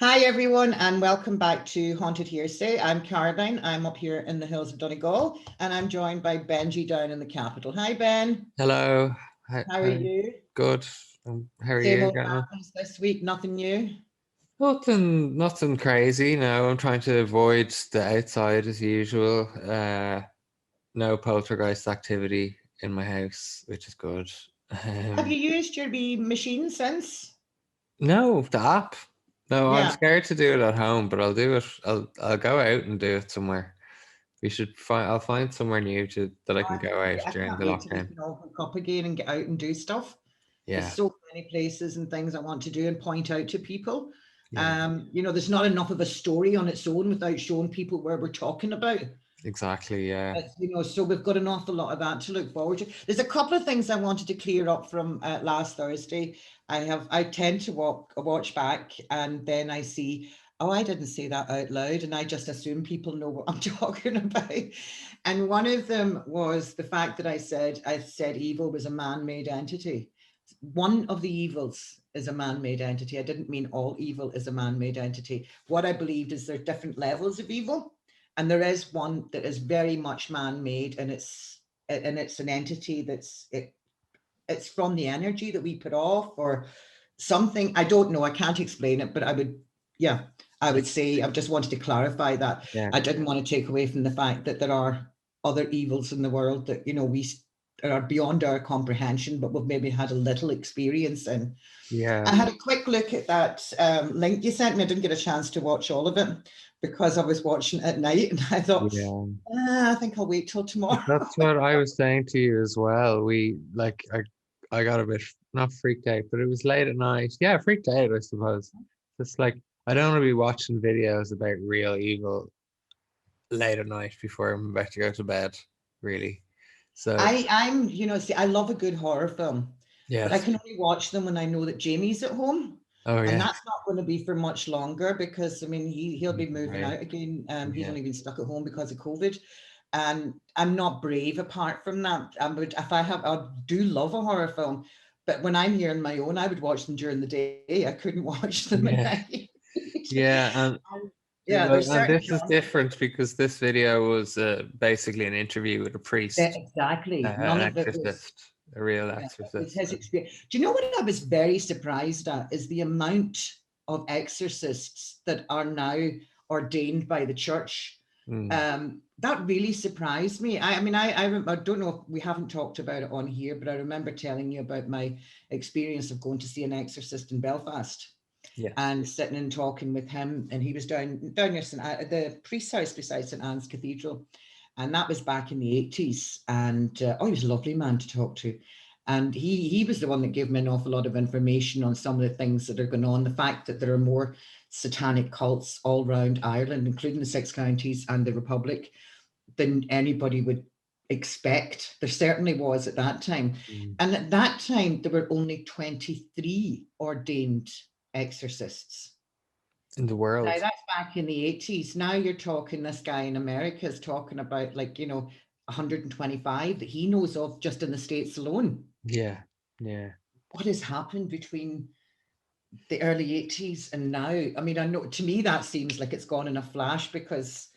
Hi everyone and welcome back to Haunted Hearsay. I'm Caroline. I'm up here in the hills of Donegal and I'm joined by Benji down in the capital. Hi Ben. Hello. How are you? Good. How are Same you old getting on? happenings this week, nothing new. Nothing crazy. No, I'm trying to avoid the outside as usual. No poltergeist activity in my house, which is good. Have Um, you used your wee machine since? no, the app. No, I'm Yeah. scared to do it at home, but I'll do it. I'll go out and do it somewhere. We should find. I'll find somewhere new to that I can go out I during can't the wait till we lockdown. can all hook up again and get out and do stuff. There's Yeah, so many places and things I want to do and point out to people. yeah, There's not enough of a story on its own without showing people where we're talking about. exactly. Yeah, So we've got an awful lot of that to look forward to. There's a couple of things I wanted to clear up from last Thursday. I tend to watch back and then I see, oh, I didn't say that out loud, and I just assume people know what I'm talking about. And one of them was the fact that I said evil was a man-made entity. One of the evils is a man-made entity. I didn't mean all evil is a man-made entity. What I believed is there are different levels of evil, and there is one that is very much man-made, and it's an entity it's from the energy that we put off or something. I don't know. I can't explain it, but yeah, I would say I just wanted to clarify that. yeah, I didn't want to take away from the fact that there are other evils in the world that we are beyond our comprehension, but we've maybe had a little experience in. yeah, I had a quick look at that link you sent me. I didn't get a chance to watch all of it because I was watching it at night, and I thought, yeah. I think I'll wait till tomorrow. That's what I was saying to you as well. I got a bit not freaked out, but it was late at night. Yeah, freaked out, I suppose. Just like I don't want to be watching videos about real evil late at night before I'm about to go to bed, really. So See, I love a good horror film, but I yes. can only watch them when I know that Jamie's at home. Oh And yeah. that's not going to be for much longer because I mean he'll be moving Right. out again. He's Yeah. only been stuck at home because of COVID. And I'm not brave apart from that. I do love a horror film, but when I'm here on my own, I would watch them during the day. I couldn't watch them at Yeah. night. Yeah. And yeah, Well, there's and certain this is genres. different because this video was basically an interview with a priest, Exactly. None an of it was. exorcist, a real Yeah, it was exorcist. his experience. Do you know what I was very surprised at is the amount of exorcists that are now ordained by the church. Mm. That really surprised me. I don't know if we haven't talked about it on here, but I remember telling you about my experience of going to see an exorcist in Belfast Yes. and sitting and talking with him. And he was down near the priest's house beside St Anne's Cathedral. And that was back in the 80s. And he was a lovely man to talk to. And he was the one that gave me an awful lot of information on some of the things that are going on. The fact that there are more satanic cults all around Ireland, including the six counties and the Republic, than anybody would expect. There certainly was at that time. Mm. And at that time, there were only 23 ordained exorcists. In the Now, world. that's back in the 80s. Now you're talking, this guy in America is talking about 125 that he knows of just in the States alone. Yeah. Yeah. What has happened between the early 80s and now? I mean, I know to me that seems like it's gone in a flash because,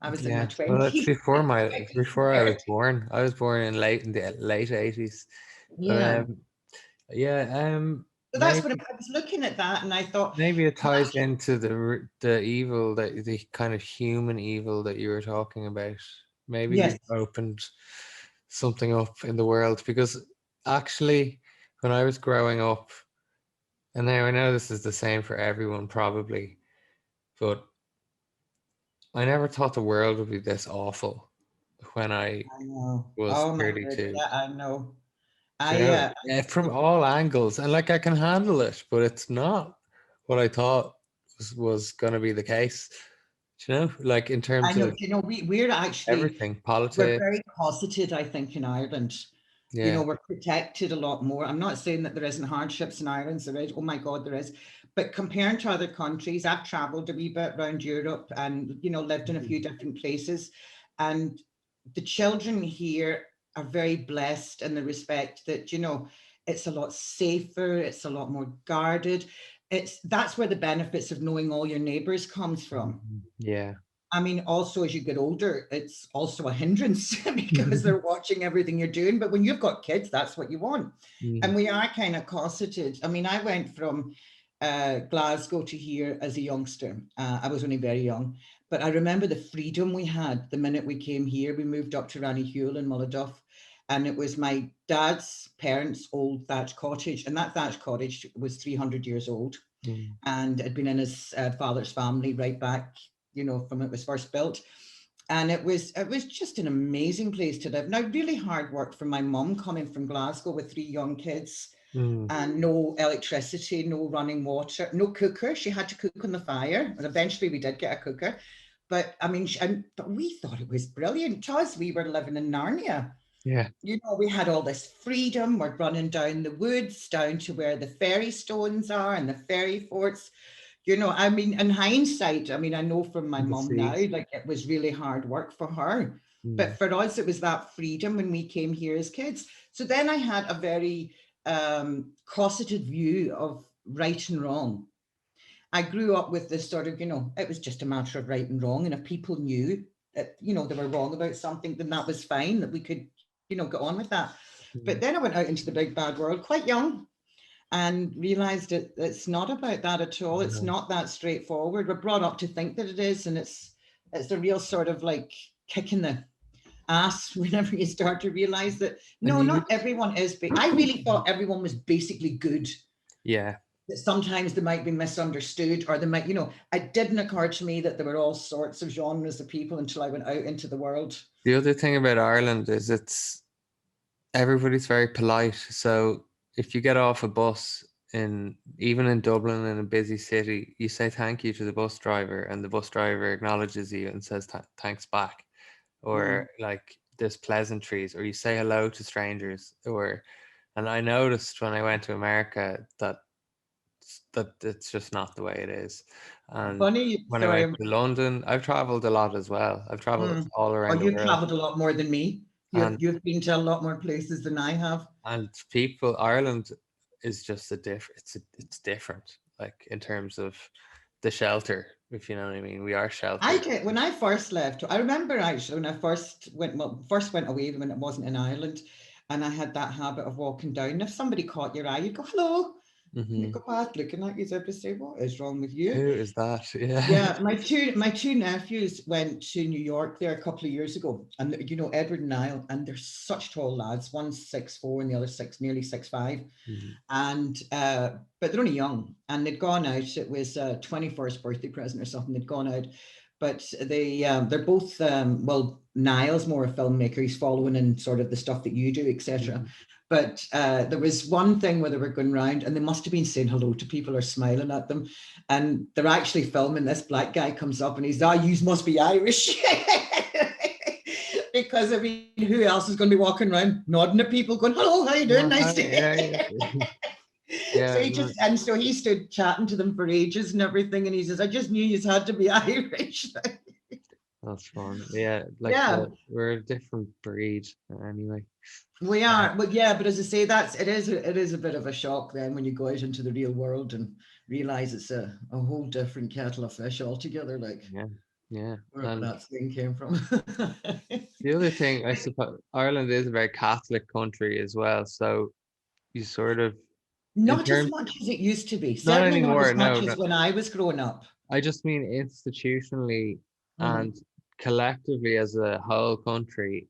I was in my Yeah. Well, that's 20s. before I was born. I was born in the late 80s. But Yeah. yeah, So that's what maybe I was looking at that and I thought, maybe it well, ties into the evil that the kind of human evil that you were talking about. Maybe yes. we've opened something up in the world because actually when I was growing up, and now I know this is the same for everyone probably, but I never thought the world would be this awful when I I know. was Oh my word. 32. Yeah, I know. You I know, yeah, from look, all angles, and like I can handle it, but it's not what I thought was going to be the case. You know, like in I terms know, of everything, we're politics. very cosseted, I think, in Ireland. Yeah, We're protected a lot more. I'm not saying that there isn't hardships in Ireland, there is. Oh my God, there is. But comparing to other countries, I've traveled a wee bit around Europe and, lived in a few different places. And the children here are very blessed in the respect that, it's a lot safer, it's a lot more guarded. that's where the benefits of knowing all your neighbors comes from. Yeah. I mean, also as you get older, it's also a hindrance because they're watching everything you're doing. But when you've got kids, that's what you want. And we are kind of cosseted. I mean, I went from Glasgow to here as a youngster. I was only very young, but I remember the freedom we had the minute we came here. We moved up to Rannihuel in Mulladuff, and it was my dad's parents' old thatched cottage, and that thatched cottage was 300 years old, and had been in his father's family right back, you know, from it was first built. And it was just an amazing place to live. Now, really hard work for my mum coming from Glasgow with 3 young kids. And no electricity, no running water, no cooker. She had to cook on the fire, and eventually we did get a cooker. But I mean, but we thought it was brilliant because we were living in Narnia. Yeah. You know, we had all this freedom. We're running down the woods, down to where the fairy stones are and the fairy forts. You know, I mean, in hindsight, I mean, I know from my mum now, like it was really hard work for her. But for us, it was that freedom when we came here as kids. So then I had a very cosseted view of right and wrong. I grew up with this sort of, you know, it was just a matter of right and wrong. And if people knew that, you know, they were wrong about something, then that was fine, that we could, you know, get on with that. But then I went out into the big bad world quite young and realized it's not about that at all. It's not that straightforward. We're brought up to think that it is. And it's a real sort of like kick in the ass whenever you start to realize that no, not everyone is. I really thought everyone was basically good. Yeah. That sometimes they might be misunderstood, or they might, you know, it didn't occur to me that there were all sorts of genres of people until I went out into the world. The other thing about Ireland is everybody's very polite. So if you get off a bus even in Dublin, in a busy city, you say thank you to the bus driver, and the bus driver acknowledges you and says thanks back. Or like there's pleasantries, or you say hello to strangers. And I noticed when I went to America that it's just not the way it is. And Funny when I story. went to London, I've traveled a lot as well. I've traveled all Oh, around the you've world. traveled a lot more than me. And You've been to a lot more places than I have. And Ireland is just it's different, like in terms of the shelter, if you know what I mean. We are sheltered. When I first left, I remember actually when I first went away when it wasn't in Ireland, and I had that habit of walking down. If somebody caught your eye, you'd go, hello. And you'd go past looking at you, as if to say, what is wrong with you? Who is that? Yeah. Yeah, my two nephews went to New York there a couple of years ago, and you know Edward and Niall, and they're such tall lads. One's 6'4" and the other nearly 6'5", and but they're only young, and they'd gone out. It was a 21st birthday present or something. They'd gone out, but they're both well, Niall's more a filmmaker. He's following in sort of the stuff that you do, etc. But there was one thing where they were going round, and they must have been saying hello to people or smiling at them. And they're actually filming. This black guy comes up and he's, you must be Irish. Because I mean, who else is going to be walking around nodding at people going, hello, how you doing? Nice to meet you. Yeah, so he stood chatting to them for ages and everything. And he says, I just knew you had to be Irish. That's fun. Yeah, we're a different breed anyway. We are, but yeah, but as I say, it is a bit of a shock then when you go out into the real world and realize it's a whole different kettle of fish altogether. Like, yeah, wherever that thing came from. The other thing, I suppose, Ireland is a very Catholic country as well, so you sort of not as much as it used to be. Not Certainly anymore. Not as much as when I was growing up. I just mean institutionally and collectively as a whole country,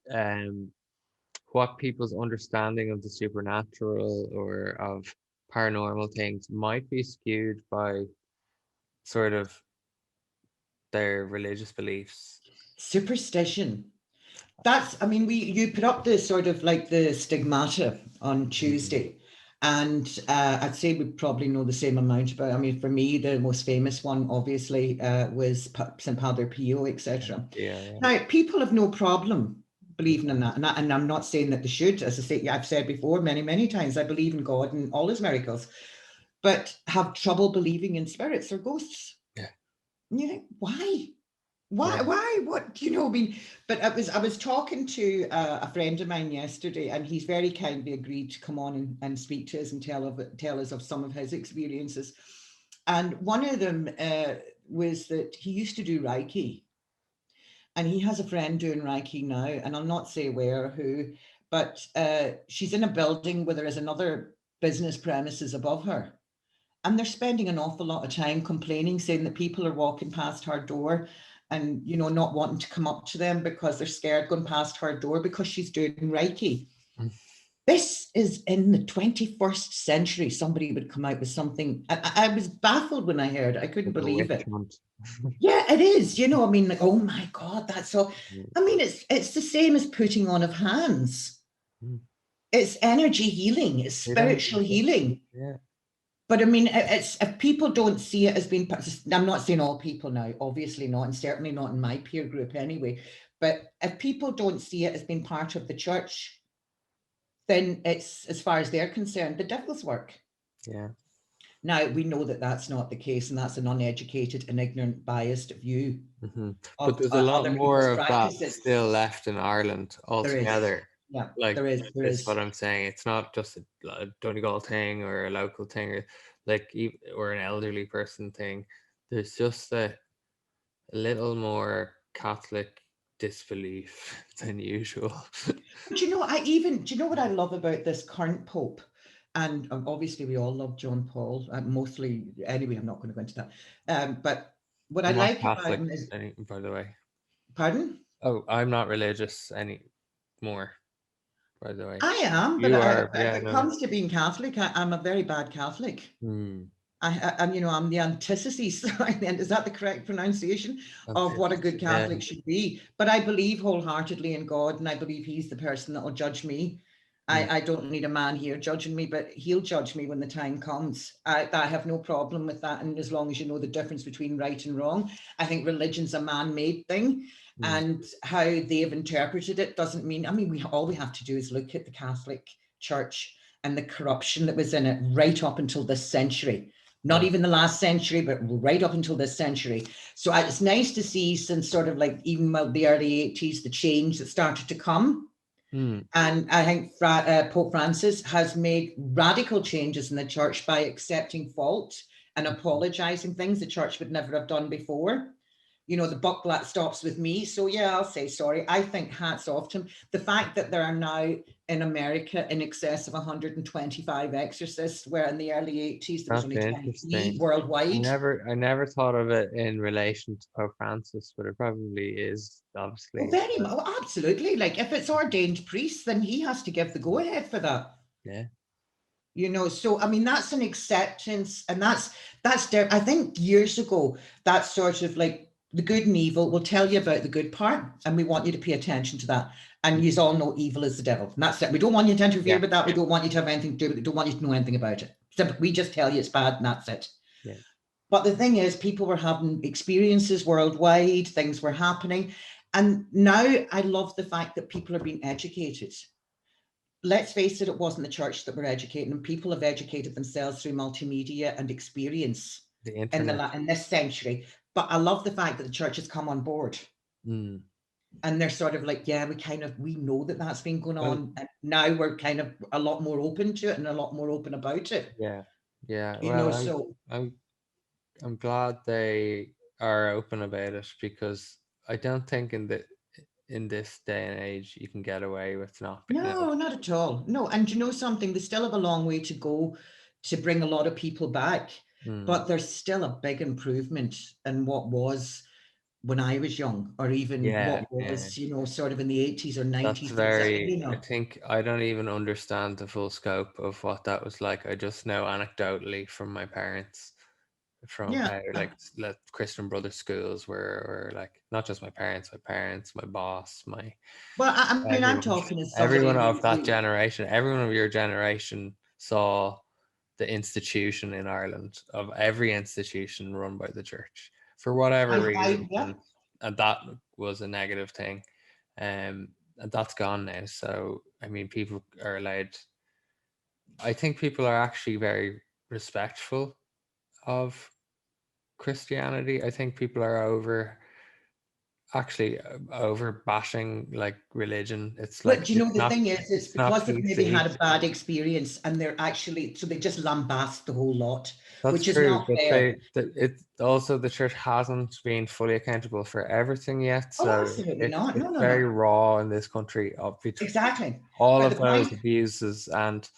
what people's understanding of the supernatural or of paranormal things might be skewed by sort of their religious beliefs. Superstition. I mean, you put up this sort of like the stigmata on Tuesday. And I'd say we probably know the same amount about. I mean, for me, the most famous one, obviously, was St. Padre Pio, etc. Now, people have no problem believing in that. And I'm not saying that they should. As I say, I've said before many, many times, I believe in God and all his miracles, but have trouble believing in spirits or ghosts. Yeah. You know, why? Why? What do you know? I mean, but I was talking to a friend of mine yesterday, and he's very kindly agreed to come on and speak to us and tell us of some of his experiences. And one of them was that he used to do Reiki. And he has a friend doing Reiki now, and I'll not say where or who, but she's in a building where there is another business premises above her. And they're spending an awful lot of time complaining, saying that people are walking past her door and, you know, not wanting to come up to them because they're scared going past her door because she's doing Reiki. Mm. This is in the 21st century. Somebody would come out with something. I was baffled when I heard it. I couldn't Like a believe witch it. hunt. Yeah, it is. You know, I mean, like, oh my God, that's so. Mm. I mean, it's the same as putting on of hands. Mm. It's energy healing. It's They don't spiritual use it. healing. Yeah. But I mean, it's if people don't see it as being, I'm not saying all people now, obviously not, and certainly not in my peer group anyway. But if people don't see it as being part of the church, then it's, as far as they're concerned, the devil's work. Yeah. Now, we know that that's not the case, and that's an uneducated and ignorant, biased view Mm-hmm. But of there's a lot other more people's of that practices. still left in Ireland There is. altogether. Yeah, Like, there is. There this is is. what I'm saying. It's not just a Donegal thing or a local thing, or like or an elderly person thing. There's just a little more Catholic disbelief than usual. But you know, do you know what I love about this current Pope? And obviously, we all love John Paul, mostly, anyway, I'm not going to go into that. But what I I'm not like about Catholic, him is, by the way. pardon? Oh, I'm not religious anymore, by the way. I am, but You are, if yeah, it no. comes to being Catholic, I'm a very bad Catholic. Hmm. I'm, you know, I'm the antithesis, is that the correct pronunciation of what a good Yeah. Catholic should be? But I believe wholeheartedly in God, and I believe He's the person that will judge me. Mm. I don't need a man here judging me, but He'll judge me when the time comes. I have no problem with that. And as long as you know the difference between right and wrong, I think religion's a man-made thing. Mm. And how they've interpreted it doesn't mean, I mean, all we have to do is look at the Catholic Church and the corruption that was in it right up until this century. Not even the last century, but right up until this century. So it's nice to see, since sort of like even the early 80s, the change that started to come. Mm. And I think Pope Francis has made radical changes in the church by accepting fault and apologizing, things the church would never have done before. You know, the buck stops with me. So yeah, I'll say sorry. I think hats off to him. The fact that there are now in America in excess of 125 exorcists, where in the early 80s there was That's only 23 interesting. worldwide. I never thought of it in relation to Pope Francis, but it probably is, obviously. Oh, very much. Oh, absolutely. Like if it's ordained priest, then he has to give the go ahead for that. Yeah. You know, so I mean, that's an acceptance, and that's I think years ago, that's sort of like the good and evil. We'll tell you about the good part, and we want you to pay attention to that. And you all know evil is the devil. And that's it. We don't want you to interfere Yeah. with that. We don't want you to have anything to do with it. We don't want you to know anything about it. We just tell you it's bad, and that's it. Yeah. But the thing is, people were having experiences worldwide, things were happening. And now I love the fact that people are being educated. Let's face it, it wasn't the church that were educating them. People have educated themselves through multimedia and experience The in internet. in this century. But I love the fact that the church has come on board. Mm. And they're sort of like, yeah, we know that that's been going Well, on. And now we're kind of a lot more open to it and a lot more open about it. yeah. Yeah. You know, Well, so I'm glad they are open about it, because I don't think in this day and age you can get away with not being no, open. not at all. No, and you know something, they still have a long way to go to bring a lot of people back, but there's still a big improvement in what was when I was young, or even Yeah. what Yeah. was, you know, sort of in the 80s or That's 90s. There was very, you I know, think I don't even understand the full scope of what that was like. I just know anecdotally from my parents, from yeah. how like Christian Brothers schools were like, not just my parents, my boss, my Well, I mean, I'm everyone, talking as somebody everyone of that who generation, everyone of your generation saw the institution in Ireland, of every institution run by the church for whatever reason, yeah. and that was a negative thing. And that's gone now. So I mean, people are allowed. I think people are actually very respectful of Christianity. I think people are over actually over bashing like religion. It's But like do you know, the thing is, it's it's not because they've maybe PC. had a bad experience and they're actually, so they just lambast the whole lot, That's which is true, not but fair. it also the church hasn't been fully accountable for everything yet. Oh, So absolutely not. No, it's no, very no. raw in this country of Exactly. all But of the those point, abuses, and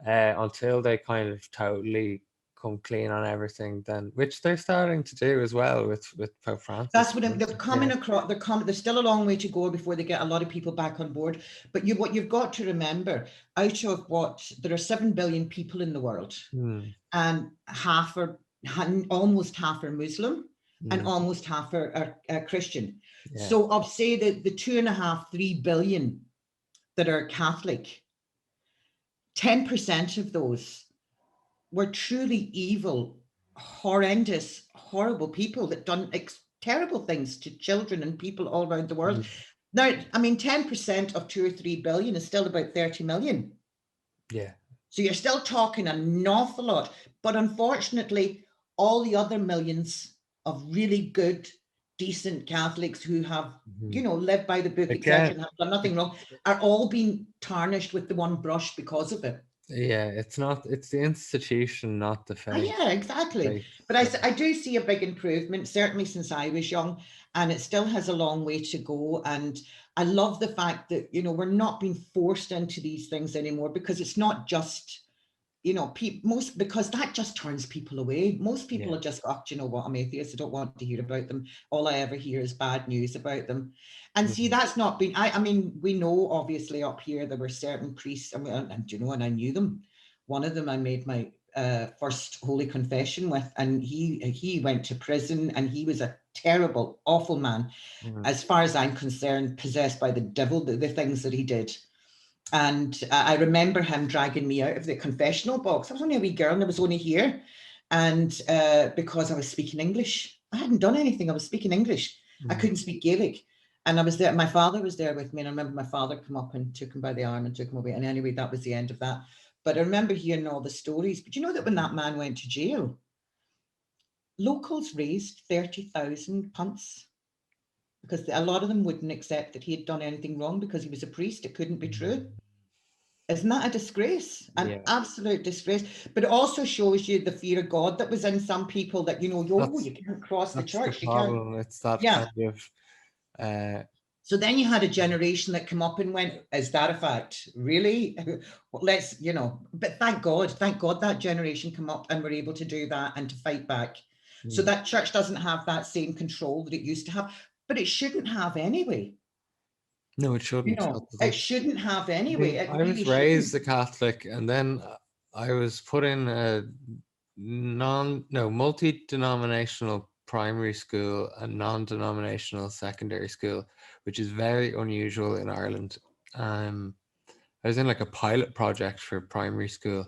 until they kind of totally come clean on everything, then which they're starting to do as well with Pope Francis. that's what they're Yeah. coming across. They're coming. There's still a long way to go before they get a lot of people back on board. But what you've got to remember, out of what there are 7 billion people in the world, Hmm. and almost half are Muslim, and Hmm. almost half are Christian. Yeah. So of say that the 2.5, 3 billion that are Catholic, 10% of those were truly evil, horrendous, horrible people that done terrible things to children and people all around the world. Hmm. Now, I mean, 10% of 2 or 3 billion is still about 30 million. Yeah. So you're still talking an awful lot. But unfortunately, all the other millions of really good, decent Catholics who have, Hmm. lived by the book, etc., Again, and have done nothing wrong, are all being tarnished with the one brush because of it. yeah, it's the institution, not the Oh, faith. yeah, exactly. Faith. But So, I do see a big improvement, certainly since I was young, and it still has a long way to go. And I love the fact that, we're not being forced into these things anymore, because it's not just, most, because that just turns people away. Most people yeah. are just, oh, do you know what, I'm atheist, I don't want to hear about them. All I ever hear is bad news about them. And see, Mhm. that's not been, I mean, we know obviously up here there were certain priests, and I knew them. One of them I made my first holy confession with, and he went to prison, and he was a terrible, awful man. Mhm. As far as I'm concerned, possessed by the devil, the things that he did. And I remember him dragging me out of the confessional box. I was only a wee girl and I was only here. And because I was speaking English, I hadn't done anything. I was speaking English. I Mhm. couldn't speak Gaelic. And I was there. My father was there with me. And I remember my father come up and took him by the arm and took him away. And anyway, that was the end of that. But I remember hearing all the stories. But you know that when that man went to jail, locals raised 30,000 punts, because a lot of them wouldn't accept that he had done anything wrong because he was a priest. It couldn't be true. Mhm. Isn't that a disgrace? An Yeah. absolute disgrace. But it also shows you the fear of God that was in some people, that, That's you can't cross the that's the church. You can't. problem. It's that Yeah. kind of uh So then you had a generation that come up and went, is that a fact? Really? Well, but thank God that generation come up and were able to do that and to fight back. So mm. that church doesn't have that same control that it used to have, but it shouldn't have anyway. No, it shouldn't. That's the It thing. shouldn't have I anyway. mean, It I was really raised shouldn't. a Catholic, and then I was put in a multi-denominational primary school and non-denominational secondary school, which is very unusual in Ireland. I was in like a pilot project for primary school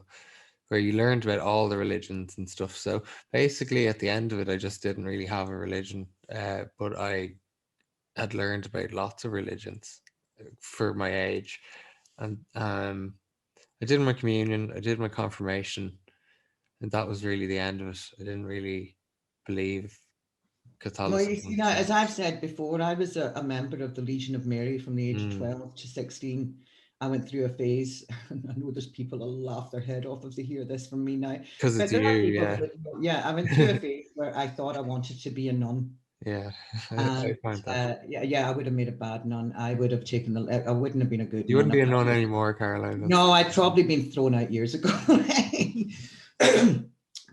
where you learned about all the religions and stuff. So basically, at the end of it, I just didn't really have a religion, but I had learned about lots of religions for my age, and I did my communion, I did my confirmation, and that was really the end of it. I didn't really believe Well, you see Catholicism. now, So, as I've said before, I was a member of the Legion of Mary from the age of mm, 12 to 16. I went through a phase, and I know there's people who'll laugh their head off if they hear this from me now, because it's but you, there are people yeah. that, yeah, I went through a phase where I thought I wanted to be a nun. Yeah, I And find that. yeah, I would have made a bad nun. I would have I wouldn't have been a good You nun. wouldn't I be a nun probably, anymore, Caroline. no, I'd probably been thrown out years ago.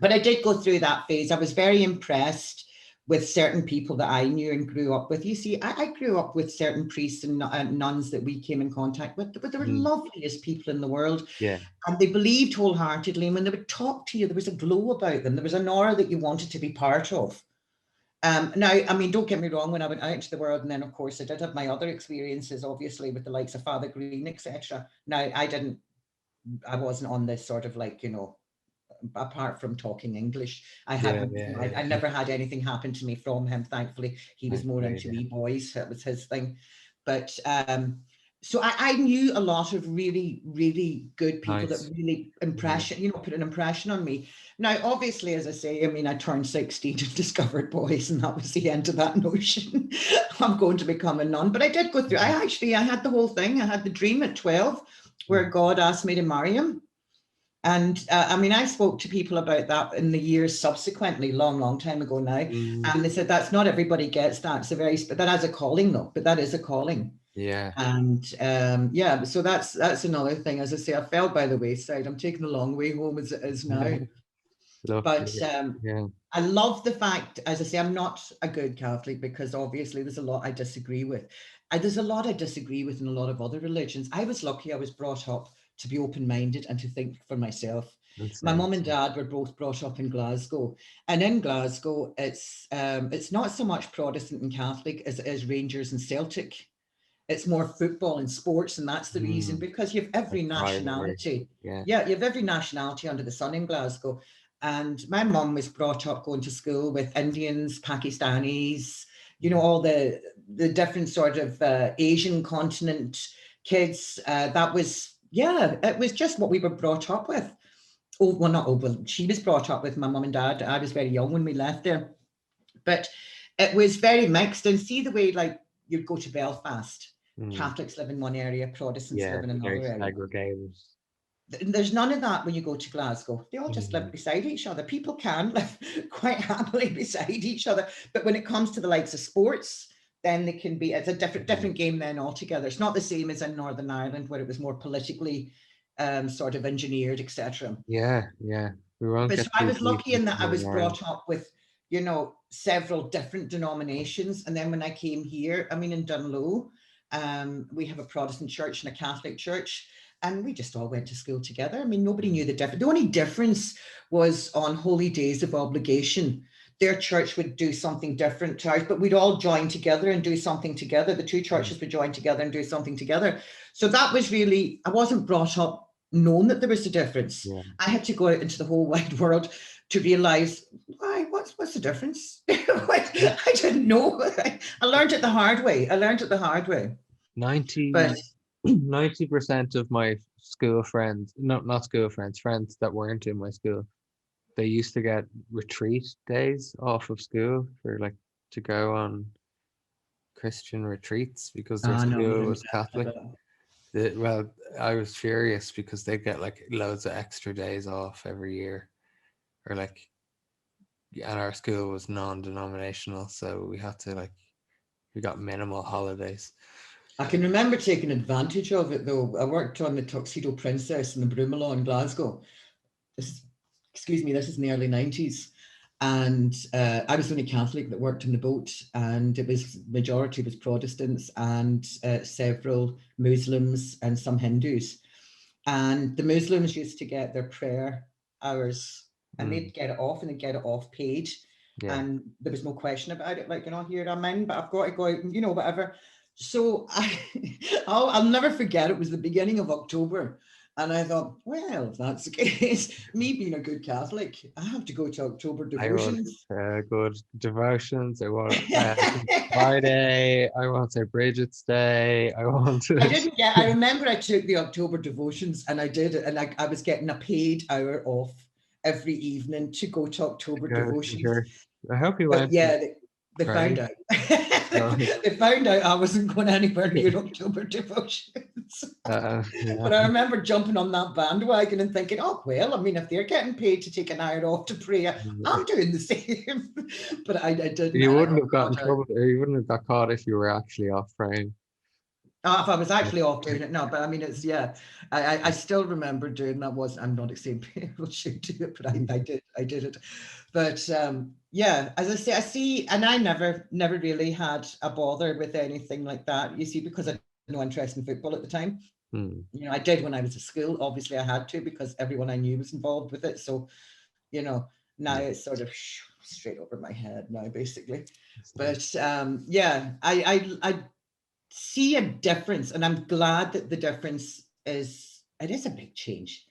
But I did go through that phase. I was very impressed with certain people that I knew and grew up with. You see, I grew up with certain priests and nuns that we came in contact with, but they were Mm, loveliest people in the world. yeah, And they believed wholeheartedly. And when they would talk to you, there was a glow about them. There was an aura that you wanted to be part of. Now, I mean, don't get me wrong, when I went out into the world, and then of course I did have my other experiences, obviously, with the likes of Father Green, etc. Now, I wasn't on this sort of like, apart from talking English, yeah, yeah, I yeah. never had anything happen to me from him. Thankfully, he was more Thankfully, into yeah. wee boys. That was his thing. But So I knew a lot of really, really good people that Nice. really put an impression on me. Now, obviously, as I say, I mean, I turned 16 and discovered boys, and that was the end of that notion. I'm going to become a nun. But I did go through, I had the whole thing. I had the dream at 12 where God asked me to marry him. And I mean, I spoke to people about that in the years subsequently, long time ago now. And they said, that's not everybody gets that. It's a very, but that has a calling though, but that is a calling. Yeah. And yeah, so that's another thing. As I say, I fell by the wayside. I'm taking the long way home as it is now. But Yeah. I love the fact, as I say, I'm not a good Catholic because obviously there's a lot I disagree with. There's a lot I disagree with in a lot of other religions. I was lucky I was brought up to be open-minded and to think for myself. My mum and dad were both brought up in Glasgow. And in Glasgow, it's not so much Protestant and Catholic as it is Rangers and Celtic. It's more football and sports, and that's the reason, because you have every nationality. Yeah. Yeah, you have every nationality under the sun in Glasgow. And my mum was brought up going to school with Indians, Pakistanis, you know, all the different sort of Asian continent kids. That was, yeah, it was just what we were brought up with. Oh, well, not oh, well, she was brought up with my mum and dad. I was very young when we left there. But it was very mixed. And see the way, like, you'd go to Belfast, Catholics live in one area, Protestants live in another area. Segregated. There's none of that when you go to Glasgow. They all just live beside each other. People can live quite happily beside each other. But when it comes to the likes of sports, then they can be, it's a different game then altogether. It's not the same as in Northern Ireland where it was more politically sort of engineered, etc. Yeah, yeah. We won't But get so I too was deep lucky in that I was into Ireland. brought up with, you know, several different denominations. And then when I came here, I mean, in Dunloe, we have a Protestant church and a Catholic church, and we just all went to school together. I mean, nobody knew the difference. The only difference was on holy days of obligation. Their church would do something different to ours, but we'd all join together and do something together. The two churches would join together and do something together. So that was really, I wasn't brought up knowing that there was a difference. Yeah. I had to go out into the whole wide world to realize, why, what's the difference? I didn't know. I learned it the hard way. 90% of my school friends, not school friends, friends that weren't in my school, they used to get retreat days off of school for like to go on Christian retreats because their school was Catholic. Well, I was furious because they get like loads of extra days off every year, or like, and our school was non-denominational, so we had to we got minimal holidays. I can remember taking advantage of it though. I worked on the Tuxedo Princess in the Broomielaw in Glasgow. This is in the early 90s. And I was the only Catholic that worked in the boat, and it was majority was Protestants and several Muslims and some Hindus. And the Muslims used to get their prayer hours, and they'd get it off, and they'd get it off paid. Yeah. And there was no question about it. Like, you know, here I'm in, but I've got to go out and, you know, whatever. So I'll never forget. It was the beginning of October. And I thought, well, if that's the case, me being a good Catholic, I have to go to October devotions. I want good devotions. I want Friday. I want St. Bridget's Day. I want. I didn't get. I remember I took the October devotions, and I did it, and I was getting a paid hour off every evening to go to October devotions. I hope you went. Yeah, they found out. They found out I wasn't going anywhere near October devotions. Yeah. But I remember jumping on that bandwagon and thinking, oh, well, I mean, if they're getting paid to take an hour off to pray, I'm doing the same. But I didn't. You wouldn't have gotten trouble. You wouldn't have got caught if you were actually off praying. If I was actually off doing it, no, but I mean, it's, yeah, I still remember doing that. I'm not saying people should do it, but I did it. But yeah, as I say, I see, and I never really had a bother with anything like that, you see, because I had no interest in football at the time. You know, I did when I was at school. Obviously I had to, because everyone I knew was involved with it. So, you know, now it's sort of straight over my head now, basically. But yeah, I see a difference, and I'm glad that the difference is, it is a big change.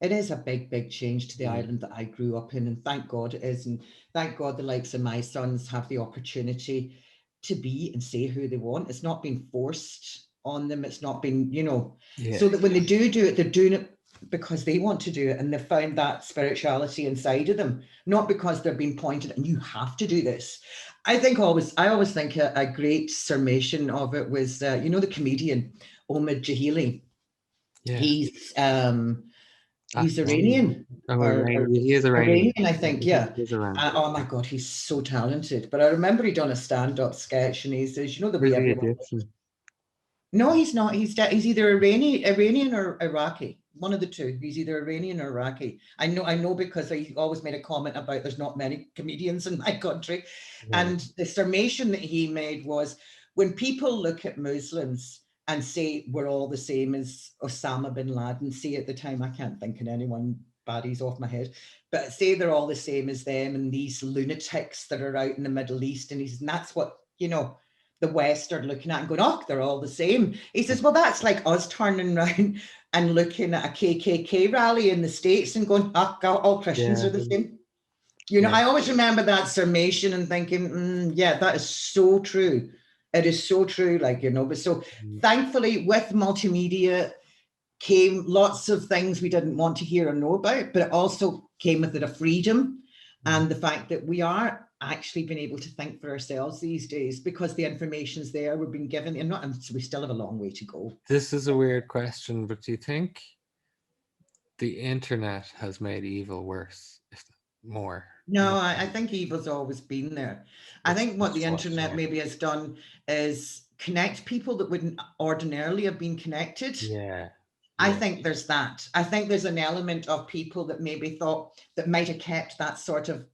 It is a big change to the Ireland that I grew up in, and thank God it is, and thank God the likes of my sons have the opportunity to be and say who they want. It's not being forced on them. It's not been, you know, Yeah. so that when they do it, they're doing it because they want to do it, and they found that spirituality inside of them, not because they're being pointed and you have to do this. I always think a great summation of it was, you know, the comedian Omid Jahili. Yeah. He's he's Afghani. Iranian, Oh, or Iranian. He is Iranian. Iranian, I Yeah, think. I think Yeah. he is Iranian. Oh my God, he's so talented. But I remember he done a stand-up sketch, and he says, you know, there'll Or be is he everyone. Egyptian? No, he's not. He's either Iranian or Iraqi. One of the two. He's either Iranian or Iraqi. I know because I always made a comment about there's not many comedians in my country. Yeah. And the summation that he made was, when people look at Muslims and say we're all the same as Osama bin Laden, say at the time, I can't think of anyone baddies off my head, but say they're all the same as them and these lunatics that are out in the Middle East. And that's what, you know, the West are looking at and going, oh, they're all the same. He says, well, that's like us turning around and looking at a KKK rally in the States and going, oh, all Christians Yeah. are the same. You know, Yeah. I always remember that summation and thinking, yeah, that is so true. It is so true, like, you know, but so Mm. thankfully with multimedia came lots of things we didn't want to hear or know about, but it also came with it a freedom Mm. and the fact that we are actually being able to think for ourselves these days because the information's there, we've been given, and so we still have a long way to go. This is a weird question, but do you think the internet has made evil worse? If more. No, More. I think evil's always been there. I It's think what the just what's internet more. maybe has done is connect people that wouldn't ordinarily have been connected. Yeah. I Yeah. think there's that. I think there's an element of people that maybe thought that might have kept that sort of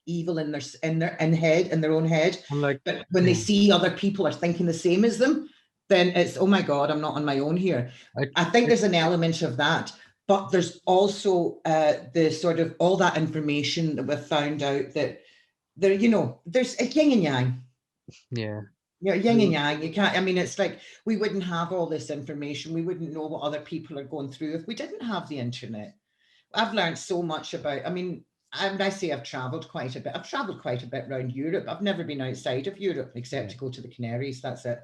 evil in their own head. I'm like, But when they yeah. see other people are thinking the same as them, then it's, oh my God, I'm not on my own here. I, I think I there's an element of that. But there's also the sort of all that information that we've found out that there, you know, there's a yin and yang. yeah. You know, yin and yang. You can't, I mean, it's like we wouldn't have all this information. We wouldn't know what other people are going through if we didn't have the internet. I've learned so much about, I mean, I say I've traveled quite a bit. I've traveled quite a bit around Europe. I've never been outside of Europe except Yeah. to go to the Canaries. That's it.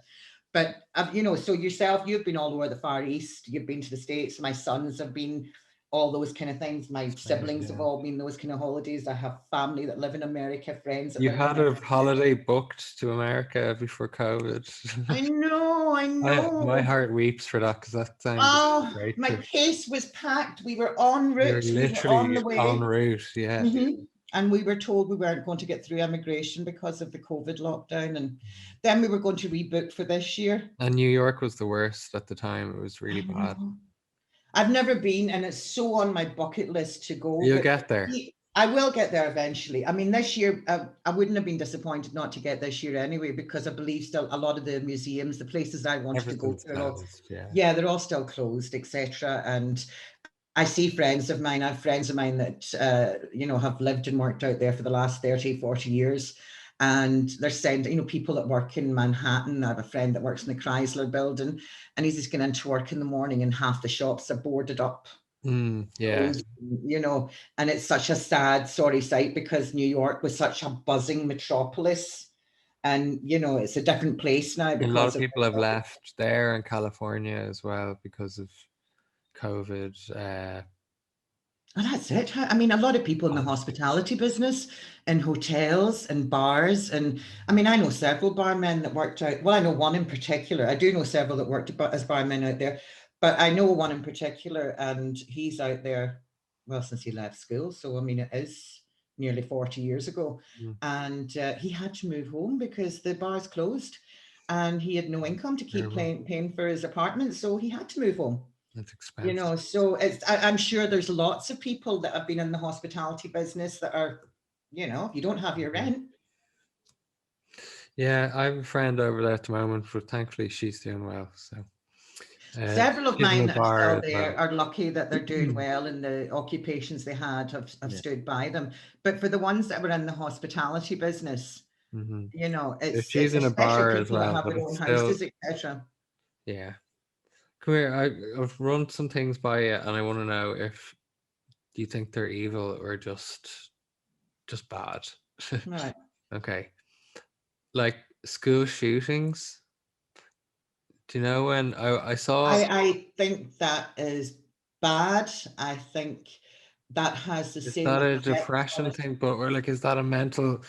But you know, so yourself, you've been all over the Far East. You've been to the States. My sons have been all those kind of things. My Same, siblings have yeah. all been those kind of holidays. I have family that live in America, friends that You live in had a America. holiday booked to America before COVID. I know, I My know. heart weeps for that because that sounds like a Oh, great my trip. case was packed. We were en You're route. We were on literally the en way. route. Yeah. And we were told we weren't going to get through immigration because of the COVID lockdown. And then we were going to rebook for this year. And New York was the worst at the time. It was really I bad. know. I've never been, and it's so on my bucket list to go, You'll but get there. I will get there eventually. I mean, this year, I wouldn't have been disappointed not to get this year anyway, because I believe still a lot of the museums, the places I wanted to go Everything's to, are all, closed. Yeah. yeah, they're all still closed, etc. And I see friends of mine, I have friends of mine that, you know, have lived and worked out there for the last 30, 40 years. And they're sending, you know, people that work in Manhattan. I have a friend that works in the Chrysler building, and he's just going into work in the morning and half the shops are boarded up, Yeah. closed, you know, and it's such a sad, sorry sight because New York was such a buzzing metropolis. And, you know, it's a different place now A lot because of of people have left there in California as well because of COVID. and that's it. I mean, a lot of people in the Politics. hospitality business, in hotels and bars. And I mean, I know several barmen that worked out. Well, I know one in particular. I do know several that worked as barmen out there, but I know one in particular, and he's out there, well, since he left school. So, I mean, it is nearly 40 years ago. Mm, And he had to move home because the bar's closed and he had no income to keep terrible. paying for his apartment. So he had to move home. It's You expensive. know, so I'm sure there's lots of people that have been in the hospitality business that are, you know, if you don't have your Yeah. rent. Yeah, I have a friend over there at the moment, but thankfully she's doing well. So Several of she's in mine a that are bar still as there well. are lucky that they're doing well and the occupations they had have Yeah. stood by them. But for the ones that were in the hospitality business, Hmm. you know, So it's she's in a especially bar as people that well, have but their it's own still, houses, etc. yeah. Come here. I've run some things by you, and I want to know if do you think they're evil or just bad? Right. Okay. Like school shootings, Do you know when I saw, I think that is bad. I think that has the is same that a effect on depression it. thing, but or like is that a mental?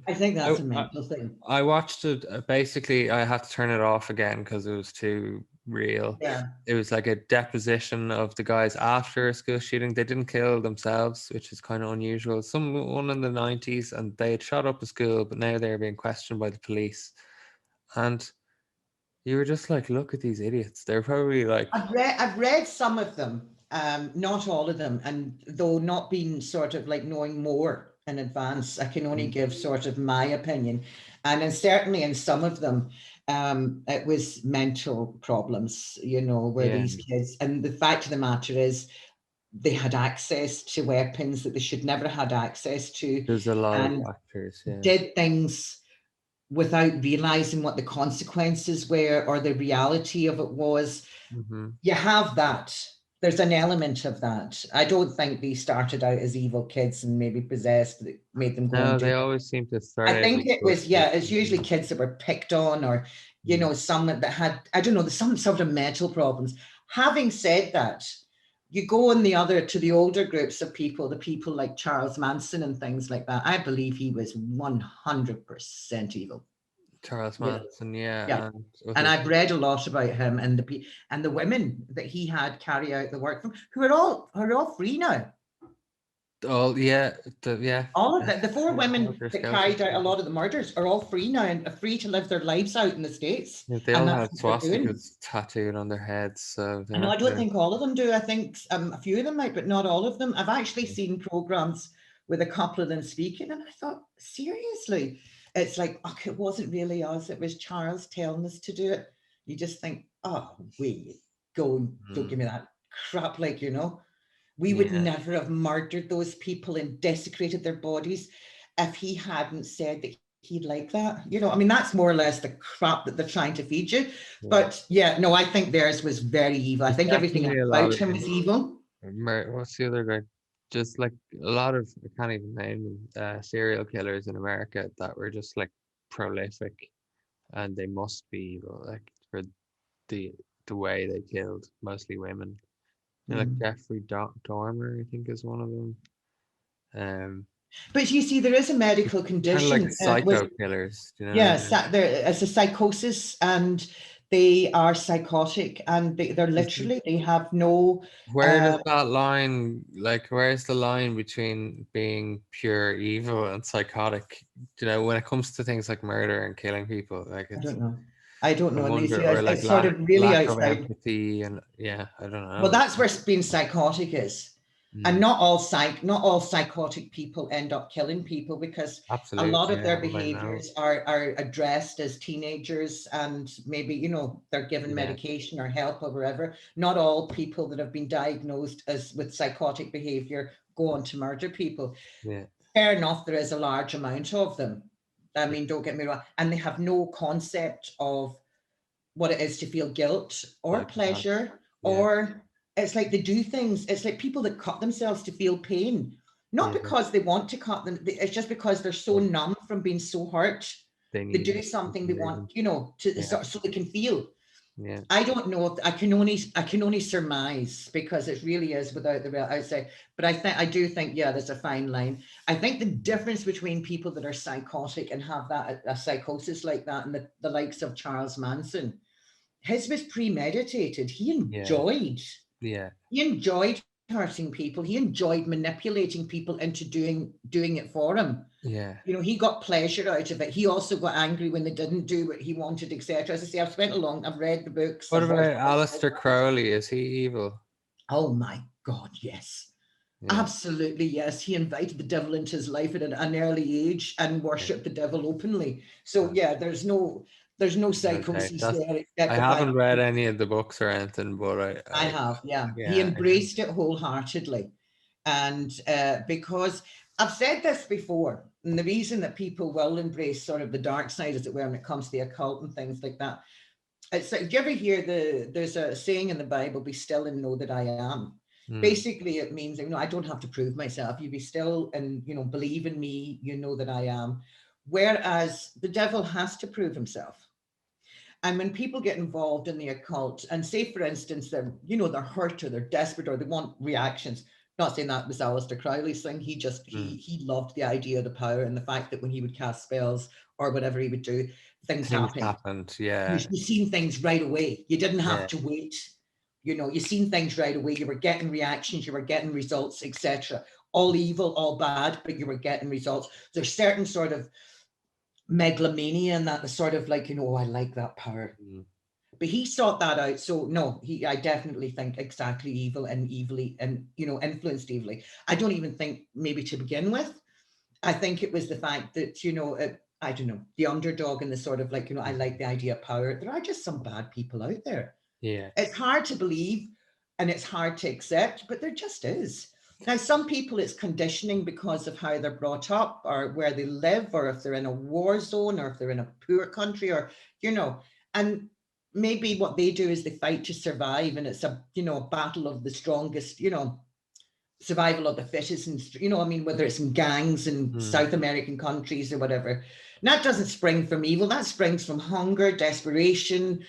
I think I, that's a I mental thing. I watched it. Basically, I had to turn it off again because it was too real. Yeah. It was like a deposition of the guys after a school shooting. They didn't kill themselves, which is kind of unusual. Someone in the 90s, and they had shot up a school, but now they're being questioned by the police. And you were just like, look at these idiots. They're probably like, I've read some of them, not all of them, and though not being sort of like knowing more in advance, I can only mm, give sort of my opinion. And then certainly in some of them, it was mental problems, where yeah, these kids, and the fact of the matter is, they had access to weapons that they should never had access to, there's a lot of and factors. Yeah. did things without realizing what the consequences were or the reality of it was. Hmm. You have that. There's an element of that. I don't think they started out as evil kids and maybe possessed that made them go and No, do. they always seem to I start out think as it good was, kids. yeah, it's usually kids that were picked on, or, Mm. some that had, I don't know, some sort of mental problems. Having said that, you go in to the older groups of people, the people like Charles Manson and things like that. I believe he was 100% evil. Charles You know, Manson, yeah. yeah, and was And it I've read a lot about him and the women that he had carry out the work from, who are all free now. all, yeah, yeah, All of the four women Helter that Skelter. carried out a lot of the murders are all free now and are free to live their lives out in the States. Yeah, they And all that's had what they're doing. swastikas tattooed on their heads, so they're I know, I not don't gonna. think all of them do. I think a few of them might, but not all of them. I've actually Yeah. seen programs with a couple of them speaking, and I thought, seriously, it's like, okay, it wasn't really us. It was Charles telling us to do it. You just think, oh, we go and don't Mm, give me that crap. Like, we would yeah, never have murdered those people and desecrated their bodies if he hadn't said that he'd like that. I mean, that's more or less the crap that they're trying to feed you. yeah. But yeah, no, I think theirs was very evil. I There's think everything definitely a lot about of him was evil. what's the other guy? Just like a lot of, I can't even name them, serial killers in America that were just like prolific, and they must be evil, like for the the way they killed mostly women. Like Mm. Jeffrey Dormer, I think is one of them. Um, But you see, there is a medical kind of like condition with psycho killers. Do you know what I yeah, mean? there is a psychosis, and they are psychotic, and they're Is it, literally they have no. where does Uh, that line, like, where's the line between being pure evil and psychotic? You know, when it comes to things like murder and killing people, like I it's, don't know. I don't I know. And they wonder, see or like it's sort of really lack of outside. empathy, and yeah, I don't Well, know. that's where being psychotic is. And Mm, not all psychotic people end up killing people, because a lot absolutely, of yeah. their Well, I know. behaviors are addressed as teenagers, and maybe, they're given Yeah, medication or help or whatever. Not all people that have been diagnosed as with psychotic behavior go on to murder people. yeah, Fair enough, there is a large amount of them. I yeah. mean, don't get me wrong. And they have no concept of what it is to feel guilt or Psychopath. pleasure, Yeah, or it's like they do things. It's like people that cut themselves to feel pain, not yeah, because they want to cut them. It's just because they're so yeah. numb from being so hurt. They They need do something they want, movement. to Yeah, so they can feel. yeah, I don't know if I can only surmise, because it really is without the real outside. But I do think, yeah, there's a fine line. I think the difference between people that are psychotic and have that a psychosis like that, and the likes of Charles Manson, his was premeditated. yeah, yeah, He enjoyed hurting people. He enjoyed manipulating people into doing it for him. yeah. He got pleasure out of it. He also got angry when they didn't do what he wanted, etc. As I say, I've read the books, What I've watched about all the Aleister programs. Crowley? Is he evil? Oh my God, yes. Yeah, Absolutely, yes. He invited the devil into his life at an early age and yeah. worshipped the devil openly. So Oh, yeah, there's no okay, psychosis that's. there I except the fact haven't read any of the books or anything, but I have, yeah. He yeah, embraced it wholeheartedly. And because I've said this before, and the reason that people will embrace sort of the dark side, as it were, when it comes to the occult and things like that, it's like, do you ever hear there's a saying in the Bible, be still and know that I am. mm, Basically, it means, I don't have to prove myself. You be still and, believe in me, you know that I am. Whereas the devil has to prove himself. And when people get involved in the occult, and say, for instance, they're hurt or they're desperate or they want reactions. Not saying that was Aleister Crowley's thing. He just he loved the idea of the power and the fact that when he would cast spells or whatever he would do, things Things happened. happened. You, Yeah. you seen things right away. You didn't have Yeah. to wait. You seen things right away. You were getting reactions. You were getting results, etc. All evil, all bad, but you were getting results. There's certain sort of megalomania and that, the sort of like, oh, I like that power. But he sought that out. So no, I definitely think exactly evil and evilly and, influenced evilly. I don't even think maybe to begin with. I think it was the fact that, I don't know, the underdog and the sort of like, I like the idea of power. There are just some bad people out there. Yeah. It's hard to believe and it's hard to accept, but there just is. Now, some people it's conditioning because of how they're brought up or where they live, or if they're in a war zone, or if they're in a poor country, or, and maybe what they do is they fight to survive, and it's a, battle of the strongest, survival of the fittest, and whether it's in gangs in South American countries or whatever. And that doesn't spring from evil. That springs from hunger, desperation,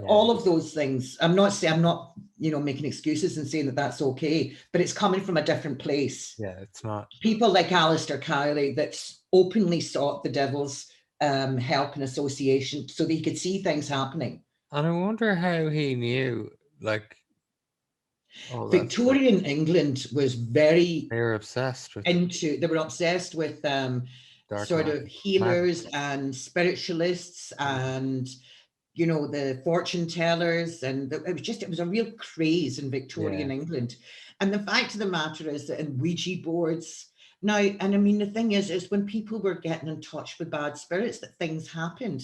all of those things. I'm not making excuses and saying that that's okay, but it's coming from a different place. Yeah, it's not. People like Aleister Crowley that openly sought the devil's help and association so that he could see things happening. And I wonder how he knew, like, Victorian England was very they were obsessed with they were obsessed with sort of healers and spiritualists and the fortune tellers, and it was a real craze in Victorian England. And the fact of the matter is that in Ouija boards now, and I mean the thing is when people were getting in touch with bad spirits, that things happened.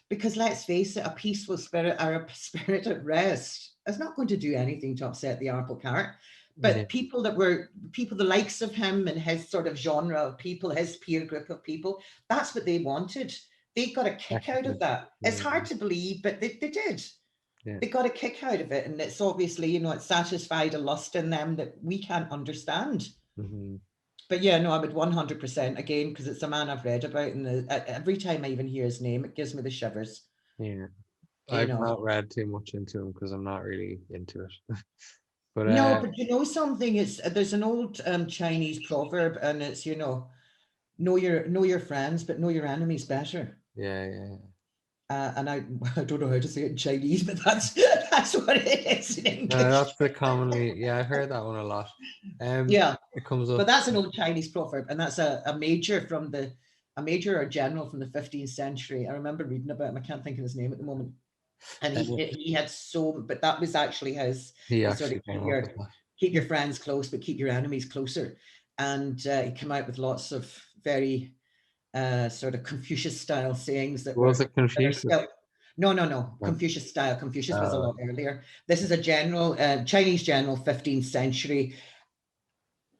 Because let's face it, a peaceful spirit or a spirit at rest is not going to do anything to upset the apple cart. But people the likes of him and his sort of genre of people, his peer group of people, that's what they wanted. They got a kick out of that. It's hard to believe, but they did. Yeah. They got a kick out of it. And it's obviously, it satisfied a lust in them that we can't understand. But yeah, no, I would 100% again, because it's a man I've read about, and every time I even hear his name, it gives me the shivers. Yeah, I've not read too much into him because I'm not really into it. But no, but something, there's an old Chinese proverb, and it's know your friends, but know your enemies better. Yeah. And I don't know how to say it in Chinese, but that's what it is in English. No, that's the commonly, I heard that one a lot. It comes up. But that's an old Chinese proverb, and that's a major or general from the 15th century. I remember reading about him. I can't think of his name at the moment. And he had but that was actually his. He actually keep your friends close, but keep your enemies closer. And he came out with lots of very sort of Confucius style sayings that was it Confucius? No. Confucius style. Confucius was a lot earlier. This is a general, Chinese general, 15th century.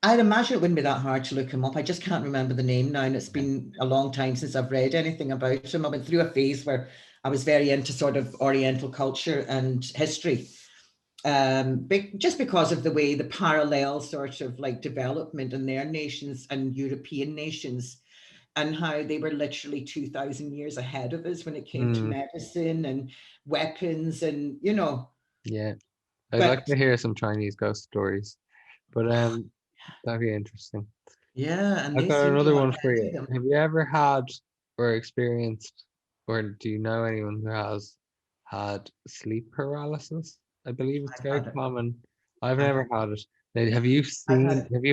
I'd imagine it wouldn't be that hard to look him up. I just can't remember the name now, and it's been a long time since I've read anything about him. I went through a phase where I was very into sort of Oriental culture and history, just because of the way the parallel sort of like development in their nations and European nations, and how they were literally 2,000 years ahead of us when it came to medicine and weapons and, Yeah, I'd like to hear some Chinese ghost stories, but that'd be interesting. Yeah, and I've got another one for you. Have you ever had or experienced, or do you know anyone who has had sleep paralysis? I believe it's very common. I've never had it. Now, have you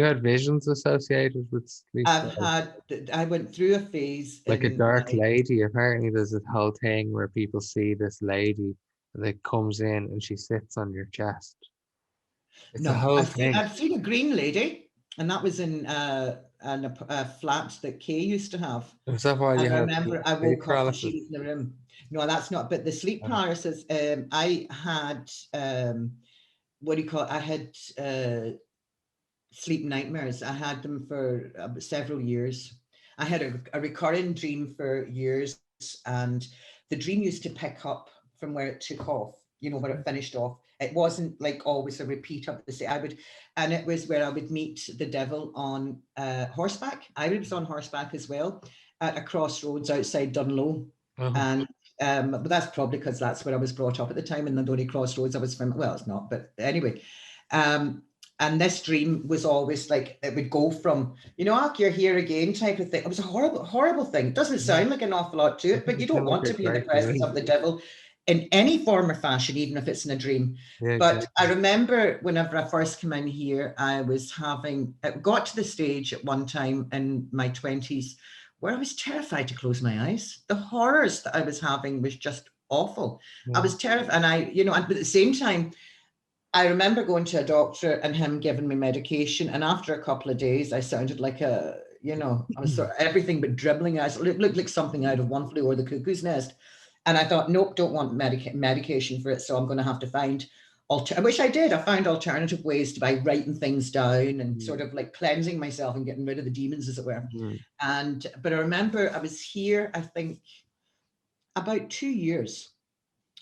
had visions associated with sleep? I went through a phase. Like a dark lady. Apparently there's this whole thing where people see this lady that comes in and she sits on your chest. It's a whole thing. I've seen a green lady, and that was in a flat that Kay used to have. Is that why you I remember I woke up and she was in the room. No, that's not. But the sleep paralysis, I had what do you call it? I had sleep nightmares. I had them for several years. I had a recurring dream for years, and the dream used to pick up from where it took off, where it finished off. It wasn't like always a repeat of the same. And it was where I would meet the devil on horseback. I was on horseback as well at a crossroads outside Dunlow. And But that's probably because that's where I was brought up at the time, and the only crossroads I was from. Well, it's not, but anyway. And this dream was always like, it would go from, you're here again type of thing. It was a horrible, horrible thing. It doesn't sound like an awful lot to it, but you don't Sound like want to a be in the great presence movie. of the devil in any form or fashion, even if it's in a dream. Yeah, But I exactly. remember whenever I first came in here, it got to the stage at one time in my 20s where I was terrified to close my eyes. The horrors that I was having was just awful. I Yeah. was terrified. But at the same time, I remember going to a doctor and him giving me medication. And after a couple of days, I sounded like I was sort of everything but dribbling. I looked like something out of One Flew Over the Cuckoo's Nest. And I thought, nope, don't want medication for it. So I'm going to have to find, which I did. I found alternative ways by writing things down and sort of like cleansing myself and getting rid of the demons, as it were. But I remember I was here, I think, about 2 years.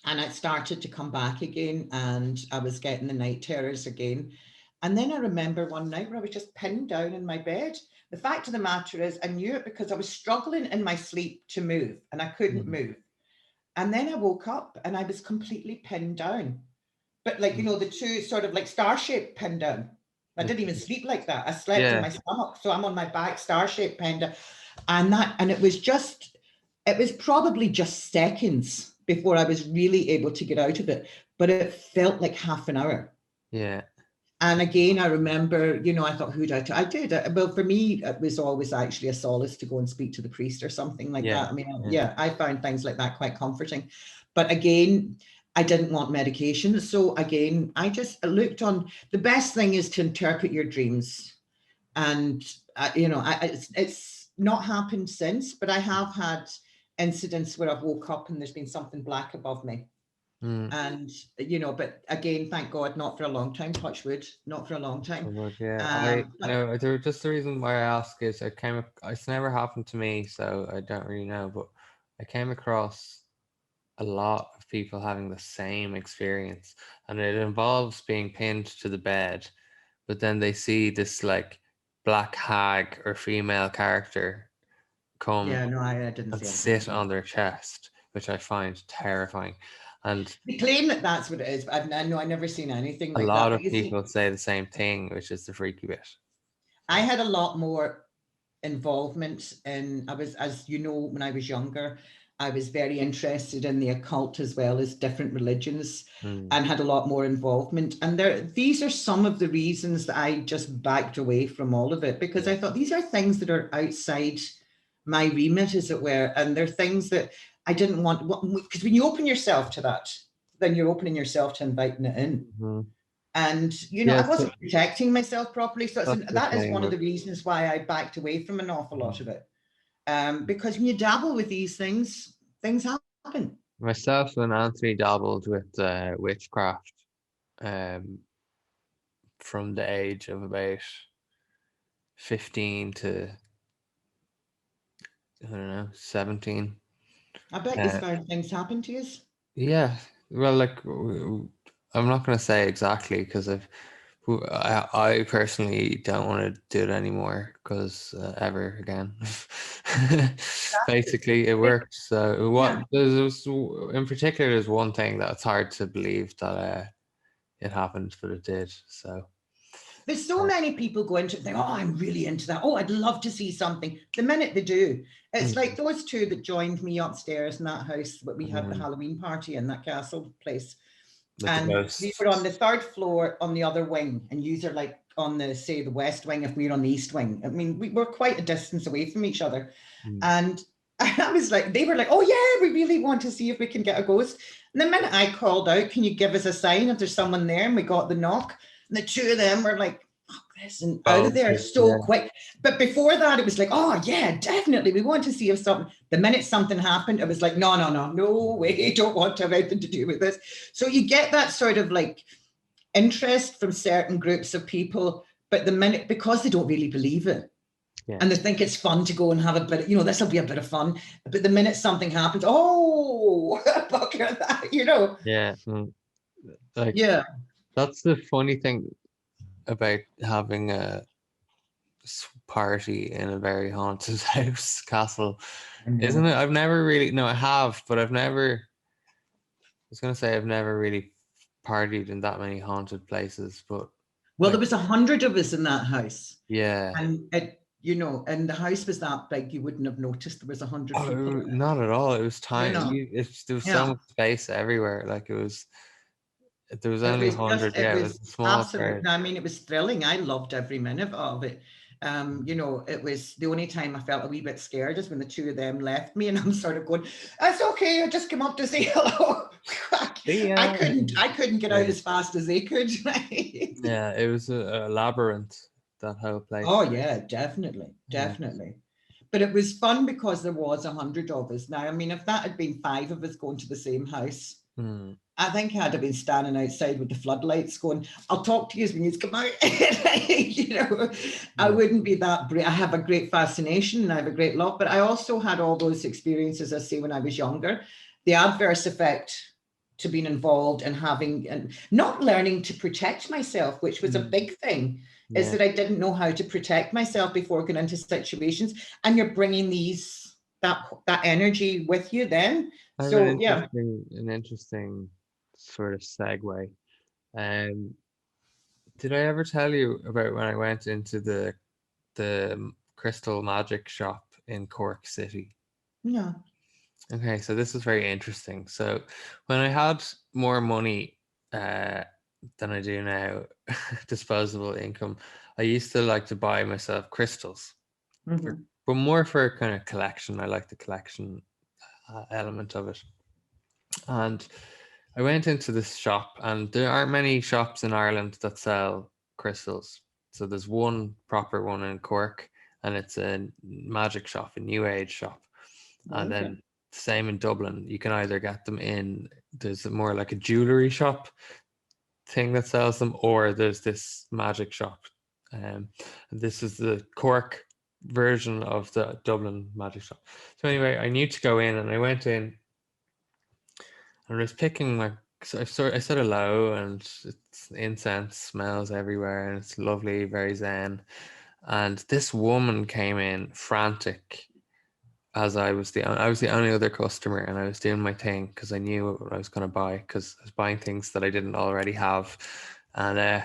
And it started to come back again, and I was getting the night terrors again. And then I remember one night where I was just pinned down in my bed. The fact of the matter is, I knew it because I was struggling in my sleep to move, and I couldn't move. And then I woke up and I was completely pinned down. But like, the two sort of like star-shaped pinned down. I didn't even sleep like that. I slept in Yeah. my stomach. So I'm on my back, star-shaped pinned down. And it was probably just seconds before I was really able to get out of it, but it felt like half an hour. Yeah. And again, I remember, I thought, who did I did. Well, for me, it was always actually a solace to go and speak to the priest or something like that. I mean, I found things like that quite comforting. But again, I didn't want medication. So again, I just looked on, the best thing is to interpret your dreams. And, it's not happened since, but I have had incidents where I've woke up and there's been something black above me. And, but again, thank God, not for a long time, touch wood, not for a long time. I know just the reason why I ask is it's never happened to me, so I don't really know, but I came across a lot of people having the same experience, and it involves being pinned to the bed, but then they see this like black hag or female character come I didn't and see anything like sit that. on their chest, which I find terrifying. And They claim that that's what it is, but I never seen anything a like lot that. But of you see, people say the same thing, which is the freaky bit. I had a lot more involvement in, as you know, when I was younger, I was very interested in the occult as well as different religions, and had a lot more involvement. And these are some of the reasons that I just backed away from all of it, because I thought these are things that are outside my remit, as it were, and they're things that I didn't want, because when you open yourself to that, then you're opening yourself to inviting it in. And, I wasn't protecting myself properly. So that is one of the reasons why I backed away from an awful lot of it. Because when you dabble with these things happen. Myself and Anthony dabbled with witchcraft from the age of about 15 to, I don't know, 17. I bet these found things happen to you. Yeah, well, like I'm not going to say exactly because I personally don't want to do it anymore because ever again. Basically, it worked. So there's in particular, there's one thing that's hard to believe that it happened, but it did. So there's so many people go into it, think, oh, I'm really into that. Oh, I'd love to see something. The minute they do, it's like those two that joined me upstairs in that house, but we had the Halloween party in that castle place. And we were on the third floor on the other wing, and you are like on the west wing if we were on the east wing. I mean, we were quite a distance away from each other. And I was like, they were like, oh yeah, we really want to see if we can get a ghost. And the minute I called out, can you give us a sign if there's someone there? And we got the knock. And the two of them were like, fuck this, and out of there so quick. But before that, it was like, oh yeah, definitely. We want to see if something, the minute something happened, it was like, no way, don't want to have anything to do with this. So you get that sort of like interest from certain groups of people, but the minute, because they don't really believe it, and they think it's fun to go and have a bit, this will be a bit of fun. But the minute something happens, oh, bugger that, Yeah. Like, that's the funny thing about having party in a very haunted house castle, I know. isn't it? I've never really, no, I have, but I've never. I was gonna say I've never really partied in that many haunted places, but Well, there like, was 100 of us in that house, yeah. and and the house was that big, you wouldn't have noticed there was 100 Oh, people in it. not at all. It was tiny. There was so Yeah. much space everywhere. Like there was only It 100. Yeah, it was was a small crowd. absolutely, I mean, it was thrilling. I loved every minute of it. It was the only time I felt a wee bit scared is when the two of them left me, and I'm sort of going, "That's okay. I just come up to say hello." Yeah. I couldn't get out Yeah. as fast as they could. Right? Yeah, it was a labyrinth, that whole place. Oh yeah, definitely, Yeah. definitely. But it was fun because there was 100 of us. Now, I mean, if that had been five of us going to the same house, Hmm. I think I'd have been standing outside with the floodlights going, "I'll talk to you when you come out." I Yeah. wouldn't be that brave. I have a great fascination and I have a great love, but I also had all those experiences, I say, when I was younger. The adverse effect to being involved and having and not learning to protect myself, which was a Mm. big thing, is Yeah. that I didn't know how to protect myself before going into situations. And you're bringing that energy with you then. I have an So yeah. interesting sort of segue. Um, did I ever tell you about when I went into the crystal magic shop in Cork City? Yeah. Okay, so this is very interesting. So when I had more money uh, than I do now, disposable income, I used to like to buy myself crystals, Mhm. but more for a kind of collection. I like the collection element of it. And I went into this shop, and there aren't many shops in Ireland that sell crystals. So there's one proper one in Cork, and it's a magic shop, a new age shop. And Okay. then same in Dublin, you can either get them in, there's more like a jewelry shop thing that sells them, or there's this magic shop. This is the Cork version of the Dublin magic shop. So anyway, I knew to go in, and I went in and I was picking my. So I said hello, and it's incense smells everywhere, and it's lovely, very zen. And this woman came in frantic, as I was the only other customer, and I was doing my thing because I knew what I was going to buy, because I was buying things that I didn't already have. And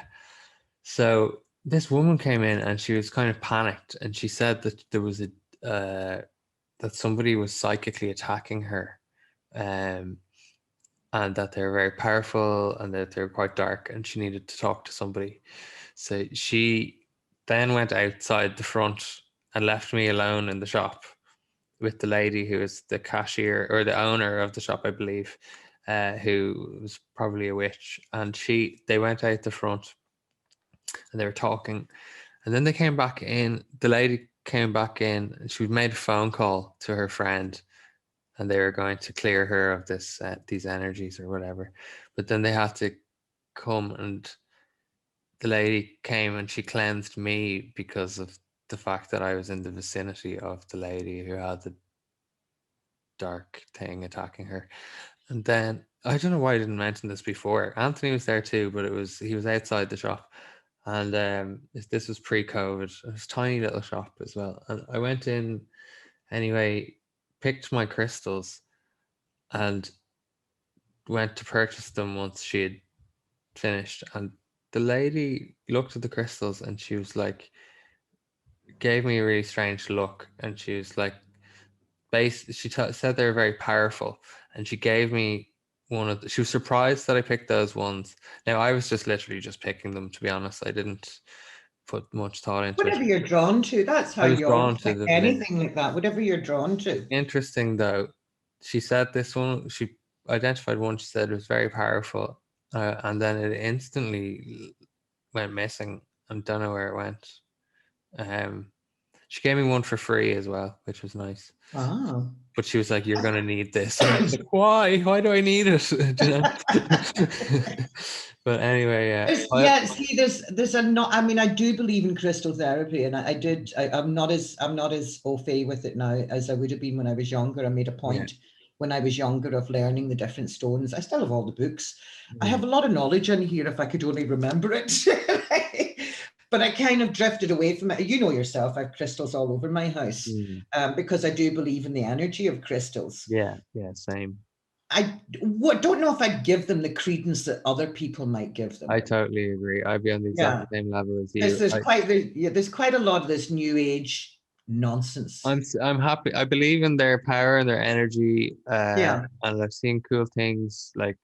so this woman came in, and she was kind of panicked, and she said that there was that somebody was psychically attacking her, um, and that they're very powerful, and that they're quite dark, and she needed to talk to somebody. So she then went outside the front and left me alone in the shop with the lady who is the cashier, or the owner of the shop, I believe, who was probably a witch. And they went out the front, and they were talking, and then they came back in. The lady came back in, and she made a phone call to her friend, and they were going to clear her of these energies or whatever. But then they had to come, and the lady came and she cleansed me because of the fact that I was in the vicinity of the lady who had the dark thing attacking her. And then I don't know why I didn't mention this before. Anthony was there too, but he was outside the shop, and this was pre-COVID. It was a tiny little shop as well, and I went in anyway, picked my crystals, and went to purchase them once she had finished. And the lady looked at the crystals, and she was like, gave me a really strange look, and she was like, said they were very powerful, and she gave me she was surprised that I picked those ones. Now I was just literally just picking them, to be honest. I didn't put much thought into it. Whatever you're drawn to, that's how I was you drawn always to pick the divinity. anything like that, whatever you're drawn to. Interesting though, she said this one, she identified one, she said it was very powerful, and then it instantly went missing and don't know where it went. um she gave me one for free as well, which was nice. Ah. But she was like, "You're gonna need this," and I was like, "Why? Why do I need it?" Do you know? But anyway, yeah. Yeah, see, there's a not. I mean, I do believe in crystal therapy, and I did. I'm not as au fait with it now as I would have been when I was younger. I made a Yeah. point when I was younger of learning the different stones. I still have all the books. I Mm. have a lot of knowledge in here if I could only remember it. But I kind of drifted away from it. You know yourself, I have crystals all over my house, Mm. because I do believe in the energy of crystals. Yeah, same. I don't know if I'd give them the credence that other people might give I them. totally agree. I'd be on the exact Yeah, same level as there's you. there's quite a lot of this new age nonsense. I'm happy. I believe in their power and their energy, Yeah. and I've seen cool things like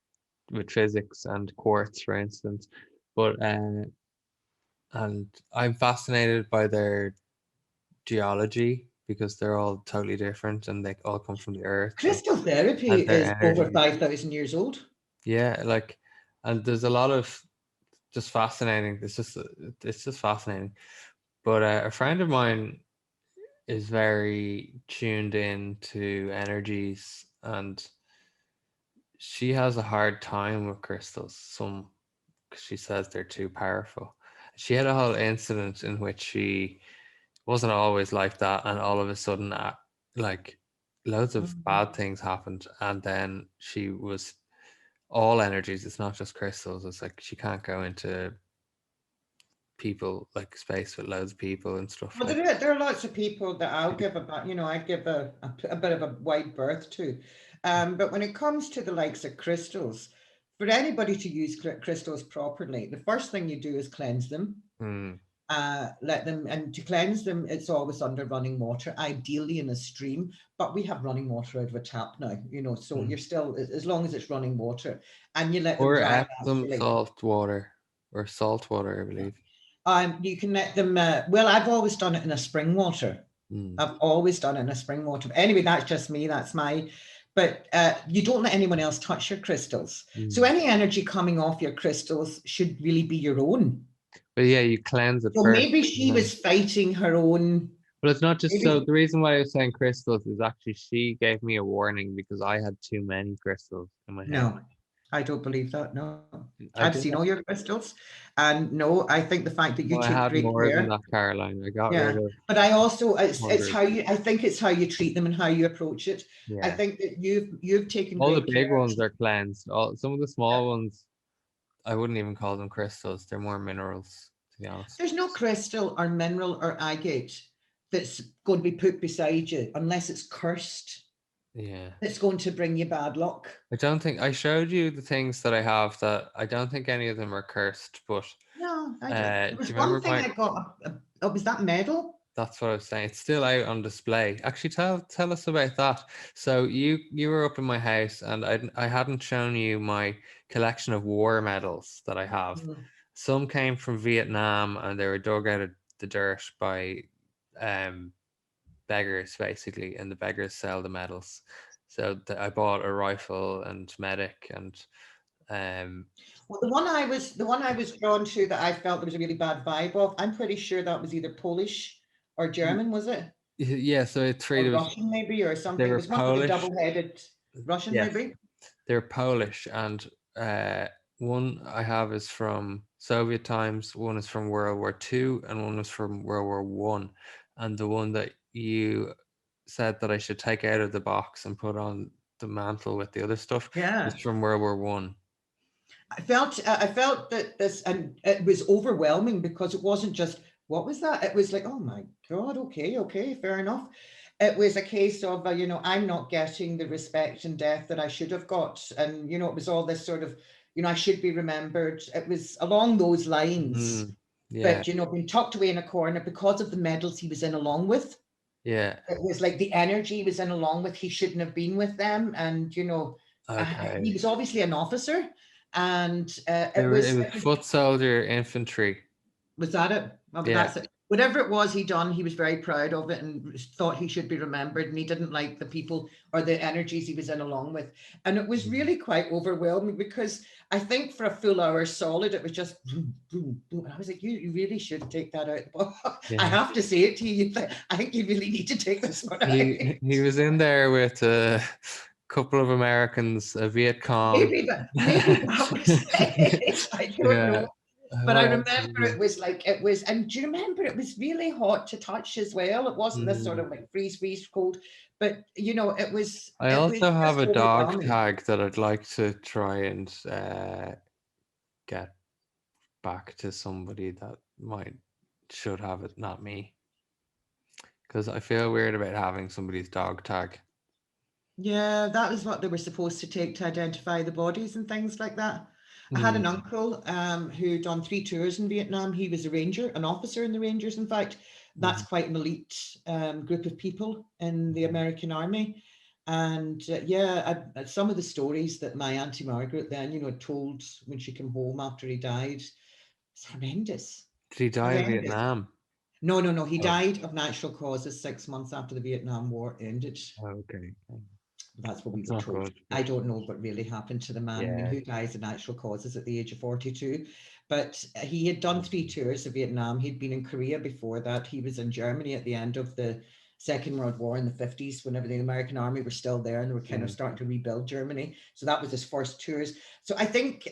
with physics and quartz, for instance. But and I'm fascinated by their geology because they're all totally different and they all come from the earth Crystal therapy and their is over energy. 5,000 years old. Yeah, like, and there's a lot of just fascinating. It's just fascinating. But a friend of mine is very tuned in to energies, and she has a hard time with crystals. Some, 'cause she says they're too powerful. She had a whole incident in which she wasn't always like that, and all of a sudden, like loads of Mhm. bad things happened, and then she was all energies. It's not just crystals. It's like she can't go into people, like space with loads of people and stuff Well, like. there are lots of people that I'll give about, I give a bit of a wide berth to. But when it comes to the likes of crystals, for anybody to use crystals properly, the first thing you do is cleanse them. Mm, Let them, and to cleanse them, it's always under running water, ideally in a stream. But we have running water out of a tap now, so mm. you're still, as long as it's running water, and you let them Or dry Epsom naturally. salt water or salt water, I believe. You can let them. Well, I've always done it in a spring water. Mm, I've always done it in a spring water. Anyway, that's just me. That's my. But you don't let anyone else touch your crystals. So mm. any energy coming off your crystals should really be your own. But yeah, you cleanse it So first. maybe And she then, was fighting her own. but it's not just so. Maybe The reason why I was saying crystals is actually she gave me a warning because I had too many crystals in my house. no, I don't believe that. No, I I've did. seen all your crystals, and no, I think the fact that you Well, I take had great more than care. that, Caroline. I got rid Yeah, of but I also it's hundreds. how you. I think it's how you treat them and how you approach it. I Yeah. think that you've taken All the great big care. ones are cleansed. All some of the small ones, I wouldn't even call them crystals. They're more minerals, to be honest. There's no crystal or mineral or agate that's going to be put beside you unless it's cursed. Yeah. It's going to bring you bad luck. I don't think I showed you the things that I have that I don't think any of them are cursed, but No, I don't. There do was you one remember thing my I got. Oh, was that medal? that's what I was saying. It's still out on display. Actually, tell us about that. So you were up in my house, and I hadn't shown you my collection of war medals that I have. Mm. Some came from Vietnam, and they were dug out of the dirt by um, beggars, basically, and the beggars sell the medals. So I bought a rifle and medic and um, Well, the one I was drawn to that I felt there was a really bad vibe of. I'm pretty sure that was either Polish or German, was it? yeah. So Or there was Russian maybe, or they something. It were was one with a Polish. double-headed Russian Yes, maybe. they're Polish, and one I have is from Soviet times, one is from World War II, and one was from World War One. And the one that you said that I should take out of the box and put on the mantle with the other stuff is Yeah. from World War One. I felt that this, and it was overwhelming because it wasn't just what was that? It was like, oh my God, okay, fair enough. It was a case of, I'm not getting the respect and death that I should have got. And, it was all this sort of, I should be remembered. It was along those lines, Mm, yeah, but, being tucked away in a corner because of the medals he was in along with. yeah. It was like the energy he was in along with, he shouldn't have been with them. And, he Okay. was obviously an officer. And It it was, it was, was foot soldier infantry. was that it? Oh, but Yeah. that's it. Whatever it was he done, he was very proud of it and thought he should be remembered. And he didn't like the people or the energies he was in along with. And it was Mm. really quite overwhelming because I think for a full hour solid, it was just boom, boom, boom. And I was like, you really should take that out. I Yeah. have to say it to you. I think you really need to take this one out. He was in there with a couple of Americans, a Viet Cong. Maybe that was it. I don't Yeah. know. But I What else remember was it was like it was, and do you remember it was really hot to touch as well? It wasn't this sort Mm. of like freeze cold, but it was I it was also have just a dog overwhelming. tag that I'd like to try and get back to somebody that might. should have it, not me. Because I feel weird about having somebody's dog tag. Yeah, that was what they were supposed to take to identify the bodies and things like that. I had an uncle who done 3 tours in Vietnam. He was a ranger, an officer in the Rangers. In fact, that's quite an elite group of people in the American Army. And some of the stories that my Auntie Margaret then, told when she came home after he died, it's horrendous. Did he die in Horrendous. Vietnam? No. He Oh, died of natural causes 6 months after the Vietnam War ended. okay. That's what we That's were not told. good. I don't know what really happened to the man. I mean, Yeah. who dies of natural causes at the age of 42? But he had done 3 tours of Vietnam. He'd been in Korea before that. He was in Germany at the end of the Second World War in the 50s, whenever the American army were still there and they were kind of starting to rebuild Germany. So that was his first tours. So I think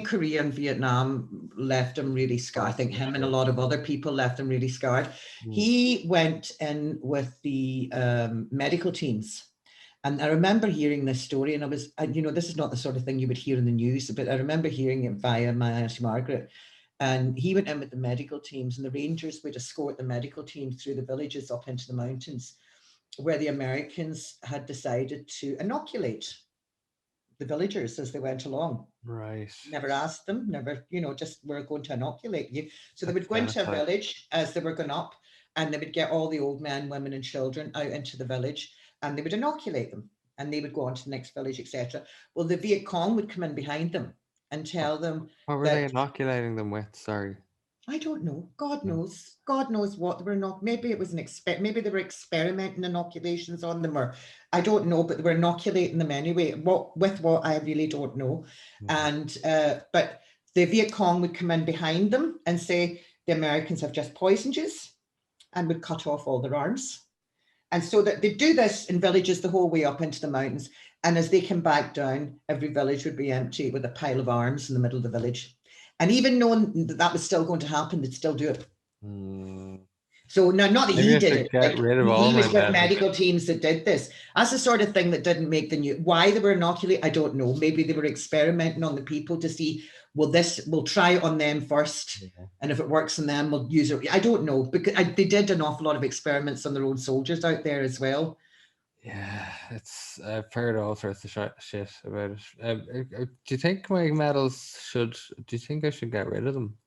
Korea and Vietnam left him really scarred. I think him and a lot of other people left him really scarred. He went in with the medical teams. And I remember hearing this story, and this is not the sort of thing you would hear in the news, but I remember hearing it via my Auntie Margaret. And he went in with the medical teams, and the Rangers would escort the medical teams through the villages up into the mountains where the Americans had decided to inoculate the villagers as they went along. Right. Never asked them, never, just we're going to inoculate you. So they would go into a village as they were going up, and they would get all the old men, women, and children out into the village, and they would inoculate them, and they would go on to the next village, etc. Well, the Viet Cong would come in behind them and tell them What were they inoculating them with? Sorry. I don't know. God knows. God knows what they were not. Maybe it was maybe they were experimenting inoculations on them, or I don't know. But they were inoculating them anyway. What I really don't know. And but the Viet Cong would come in behind them and say the Americans have just poisoned you, and would cut off all their arms. And so that they do this in villages the whole way up into the mountains. And as they came back down, every village would be empty with a pile of arms in the middle of the village. And even knowing that was still going to happen, they'd still do it. So no, not that he did it. Get rid of all he was with medals. medical teams that did this. That's the sort of thing that didn't make the news. Why they were inoculated, I don't know. Maybe they were experimenting on the people to see, we'll try it on them first. And if it works on them, we'll use it. I don't know, because they did an awful lot of experiments on their own soldiers out there as well. Yeah, I've heard all sorts of shit about it. Do you think my medals do you think I should get rid of them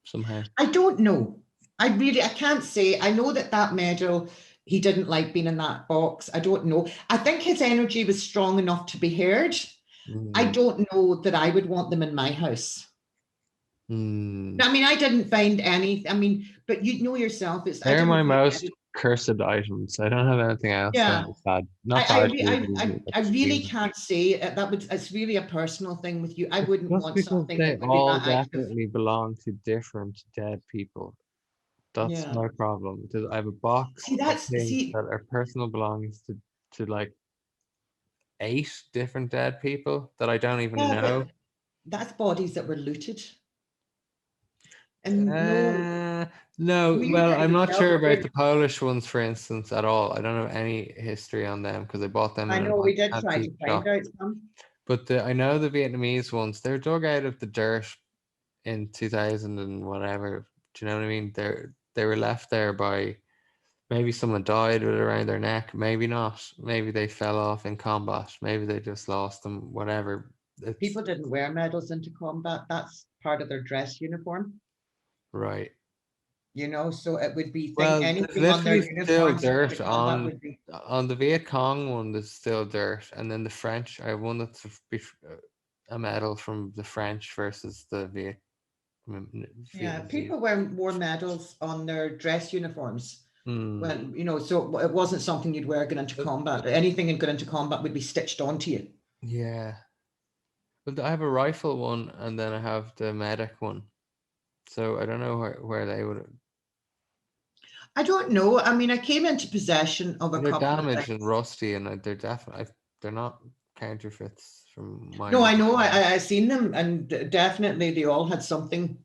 somehow? I don't know. I can't say. I know that medal, he didn't like being in that box. I don't know. I think his energy was strong enough to be heard. I don't know that I would want them in my house. I mean, I didn't find any. I mean, but you know yourself. They're my most cursed items. I don't have anything else. Yeah. Bad. I really can't say it's really a personal thing with you. I wouldn't want something they that would be all that definitely belong to different dead people. That's my problem. I have a box of things that are personal belongings to like 8 different dead people that I don't even know. That's bodies that were looted. And no, well, I'm not sure about the Polish ones, for instance, at all. I don't know any history on them because I bought them. I know we did try to find out some. But I know the Vietnamese ones, they're dug out of the dirt in 2000 and whatever. Do you know what I mean? They were left there by maybe someone died with it around their neck, maybe not. Maybe they fell off in combat. Maybe they just lost them, whatever. People didn't wear medals into combat. That's part of their dress uniform. Right. So it would be anything on their uniform. Still dirt on the Viet Cong one. There's still dirt, and then the French. I won a medal from the French versus the Viet. Yeah, people wore medals on their dress uniforms. When so it wasn't something you'd wear going into combat. Anything going into combat would be stitched onto you. Yeah, but I have a rifle one, and then I have the medic one. So I don't know where they would. I don't know. I mean, I came into possession of a couple. They're damaged and rusty, and they're definitely they're not counterfeits from my. No, I know. I seen them, and definitely they all had something.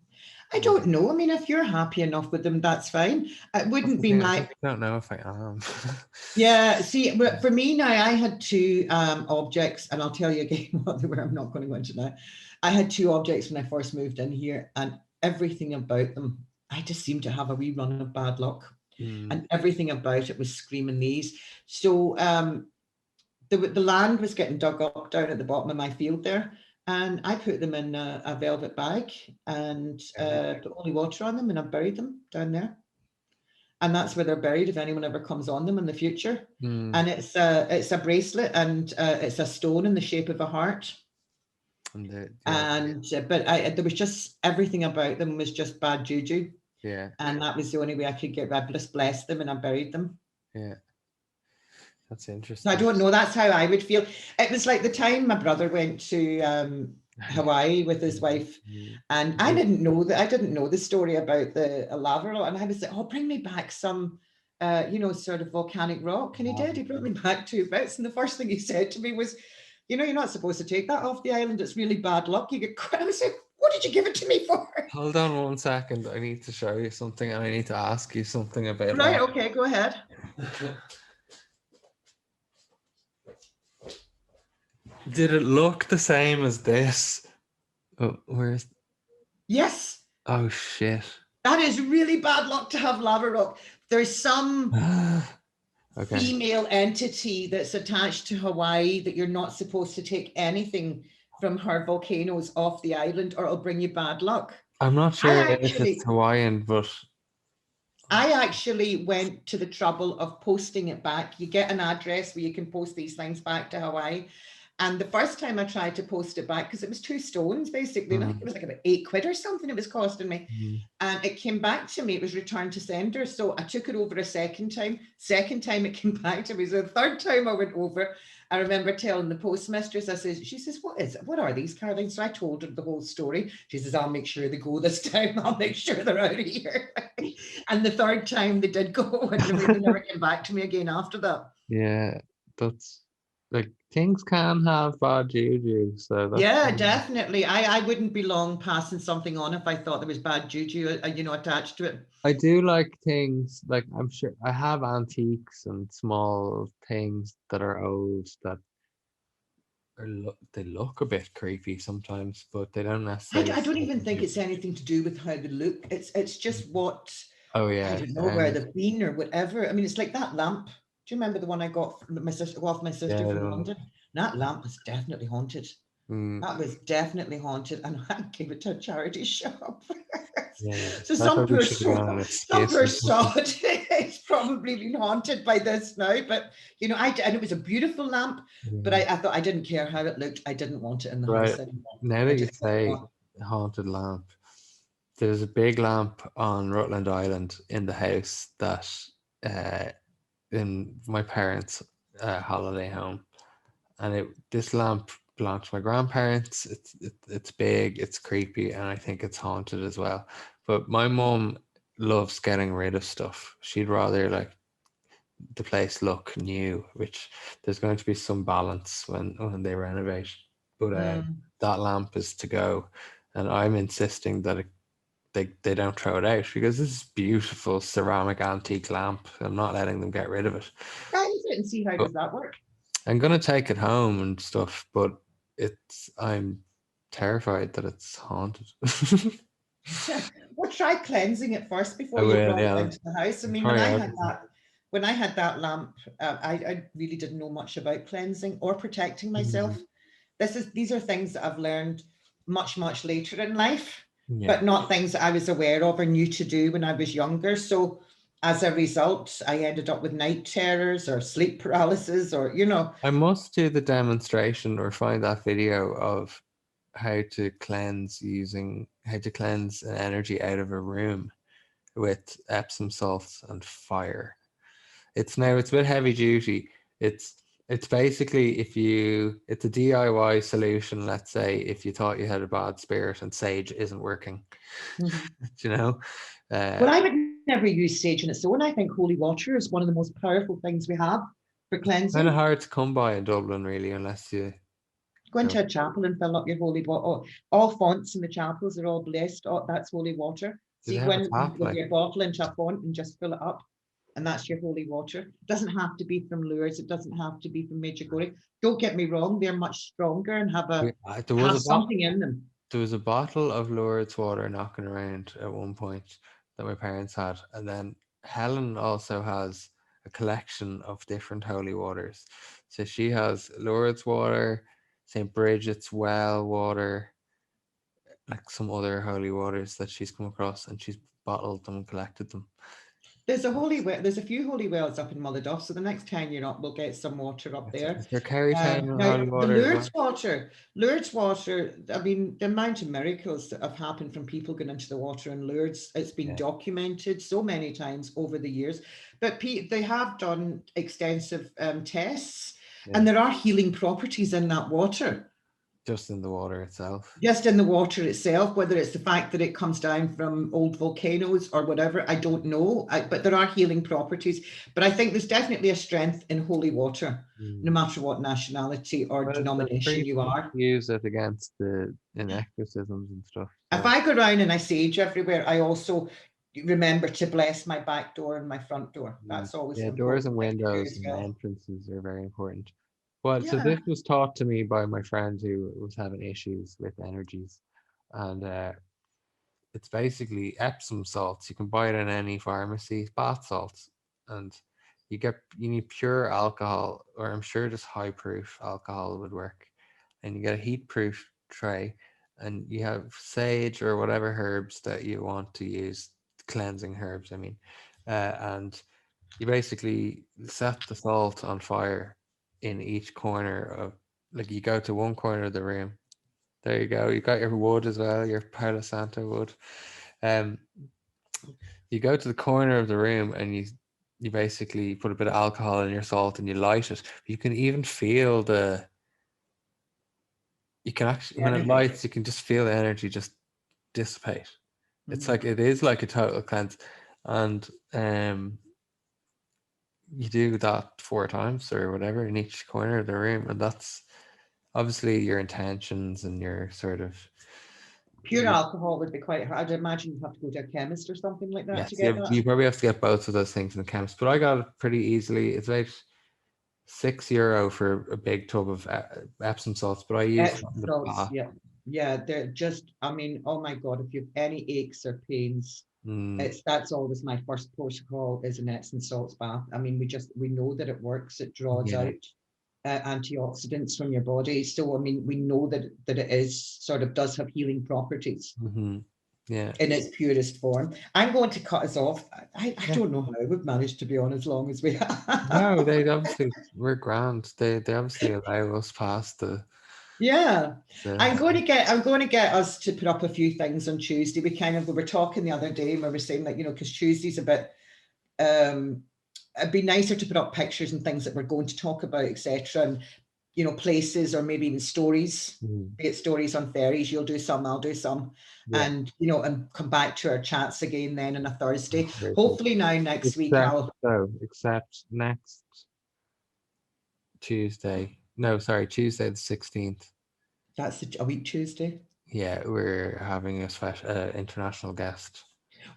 I don't know. I mean, if you're happy enough with them, that's fine. It wouldn't be my. I don't know if I am. Yeah. See, but for me now, I had 2 objects, and I'll tell you again what they were. I'm not going to go into now. I had 2 objects when I first moved in here, and everything about them I just seemed to have a wee run of bad luck. Mm. And everything about it was screaming these. So the land was getting dug up down at the bottom of my field there. And I put them in a velvet bag and put holy water on them, and I buried them down there. And that's where they're buried if anyone ever comes on them in the future. Mm. And it's a bracelet, and it's a stone in the shape of a heart. And but there was just everything about them was just bad juju. Yeah. And that was the only way I could get. I just blessed them and I buried them. Yeah. That's So interesting. I don't know. That's how I would feel. It was like the time my brother went to Hawaii with his wife, and I didn't know that. I didn't know the story about the lava rock, and I was like, "Oh, bring me back some, sort of volcanic rock." And he did. He brought me back 2 bits, and the first thing he said to me was, "You're not supposed to take that off the island. It's really bad luck. You get." I was like, "What did you give it to me for?" Hold on 1 second. I need to show you something, and I need to ask you something about Right. that. Okay. Go ahead. Did it look the same as this? Oh, where's? Yes. Oh shit. That is really bad luck to have lava rock. There's some Okay. female entity that's attached to Hawaii that you're not supposed to take anything from her volcanoes off the island, or it'll bring you bad luck. I'm not sure if it's Hawaiian, but I actually went to the trouble of posting it back. You get an address where you can post these things back to Hawaii. And the first time I tried to post it back, because it was 2 stones, basically, and I think it was like about £8 or something it was costing me. And it came back to me, it was returned to sender. So I took it over a second time. Second time it came back to me. So the third time I went over, I remember telling the postmistress, she says, what is it? What are these, Caroline? So I told her the whole story. She says, I'll make sure they go this time. I'll make sure they're out of here. And the third time they did go, and they never came back to me again after that. Yeah, that's like, things can have bad juju. So that's definitely. I wouldn't be long passing something on if I thought there was bad juju, attached to it. I do like things, like, I'm sure I have antiques and small things that are old that they look a bit creepy sometimes, but they don't necessarily. I don't even think it's anything to do with how they look. It's just what. Oh yeah. I don't know where they've been or whatever. I mean, it's like that lamp. Do you remember the one I got from my sister from London? That lamp was definitely haunted. That was definitely haunted, and I gave it to a charity shop. So some poor soul, it's probably been haunted by this now. But and it was a beautiful lamp. But I thought, I didn't care how it looked. I didn't want it in the house anymore. Now that you say haunted lamp, there's a big lamp on Rutland Island in the house that in my parents' holiday home, and this lamp belonged to my grandparents. It's big, it's creepy, and I think it's haunted as well. But my mum loves getting rid of stuff. She'd rather like the place look new, which there's going to be some balance when they renovate. But that lamp is to go, and I'm insisting that they don't throw it out, because this is beautiful ceramic antique lamp. I'm not letting them get rid of it. I didn't see how does that work. I'm gonna take it home and stuff, but I'm terrified that it's haunted. Well, try cleansing it first before you brought it into the house. I mean, when I had that lamp, I really didn't know much about cleansing or protecting myself. These are things that I've learned much later in life, but not things that I was aware of or knew to do when I was younger. So as a result, I ended up with night terrors or sleep paralysis, or I must do the demonstration or find that video of how to cleanse an energy out of a room with Epsom salts and fire. It's a bit heavy duty. It's basically, it's a DIY solution. Let's say if you thought you had a bad spirit and sage isn't working, Well, I would never use sage on its own. I think holy water is one of the most powerful things we have for cleansing. It's kind of hard to come by in Dublin, really, unless you go into a chapel and fill up your holy water. All fonts in the chapels are all blessed. That's holy water. So you go in with your bottle into a font and just fill it up, and that's your holy water. It doesn't have to be from Lourdes. It doesn't have to be from Medjugorje. Don't get me wrong; they're much stronger and have something in them. There was a bottle of Lourdes water knocking around at one point, that my parents had. And then Helen also has a collection of different holy waters. So she has Lourdes water, St. Bridget's well water, like some other holy waters that she's come across, and she's bottled them and collected them. There's a holy well. There's a few holy wells up in Mulliduff, so the next time you're up, we'll get some water up there. Is there Kerrytown Now holy the water as well? Lourdes water. I mean, the amount of miracles that have happened from people going into the water in Lourdes, it's been Yeah, documented so many times over the years. But they have done extensive tests, yeah. and there are healing properties in that water. Just in the water itself. Just in the water itself, whether it's the fact that it comes down from old volcanoes or whatever, I don't know. But there are healing properties. But I think there's definitely a strength in holy water, no Mm. matter what nationality or Well, the denomination priests you are. use it against the in exorcisms and stuff. If So I go around and I sage everywhere, I also remember to bless my back door and my front door. That's always yeah, an doors important and thing to do windows as and well. entrances are very important. Well, so Yeah. this was taught to me by my friend who was having issues with energies, and it's basically Epsom salts. You can buy it in any pharmacy, bath salts, and you need pure alcohol, or I'm sure just high proof alcohol would work, and you get a heat proof tray, and you have sage or whatever herbs that you want to use, cleansing herbs, I mean, and you basically set the salt on fire in each corner of, like, you go to one corner of the room. There you go. You got your wood as well, your Palo Santo wood. Um, you go to the corner of the room and you basically put a bit of alcohol in your salt and you light it. You can even feel you can actually, when it Energy. lights, you can just feel the energy just dissipate. It's Mhm. like, it is like a total cleanse. And you do that 4 times or whatever in each corner of the room, and that's obviously your intentions and your sort of, Pure alcohol would be quite hard. I'd imagine you have to go to a chemist or something like that to yes, get that. you probably have to get both of those things in the chemist, but I got it pretty easily. It's about €6 for a big tub of Epsom salts, but I use that Epsom in the salts, bath. yeah. Yeah, they're just, I mean, oh my God, if you've any aches or pains, Mm, that's always my first protocol is an Epsom salts bath. I mean, we know that it works, it draws yeah. out antioxidants from your body. So, I mean, we know that it is sort of does have healing properties Hmm. Yeah. in its purest form. I'm going to cut us off. I Yeah. don't know how we've managed to be on as long as we have. No, they obviously, we're grand. They obviously allow us past Yeah, the I'm going to get us to put up a few things on Tuesday. We were talking the other day and we were saying that, because Tuesday's a bit it'd be nicer to put up pictures and things that we're going to talk about, etc. And places or maybe even stories, Mhm. be it stories on ferries. You'll do some, I'll do some, Yeah. and and come back to our chats again then on a Thursday. Very good. Hopefully now next week Except next Tuesday. No, sorry, Tuesday the 16th. that's a week Tuesday. Yeah, we're having a special international guest.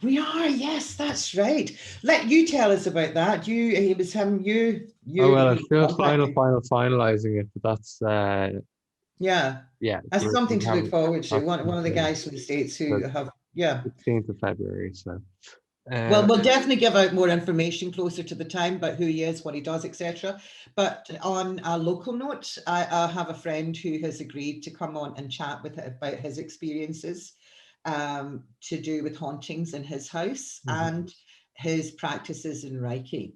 We are, yes, that's right. Let you tell us about that. It was him, Oh you well, I'm who still contacted. finalizing it, but that's Yeah, yeah, that's something we're to look having forward to. that's One of the the guys from the States who have, yeah. 16th of February. So Well, uh we'll definitely give out more information closer to the time about who he is, what he does, etc. But on a local note, I have a friend who has agreed to come on and chat with it about his experiences to do with hauntings in his house mhm. and his practices in Reiki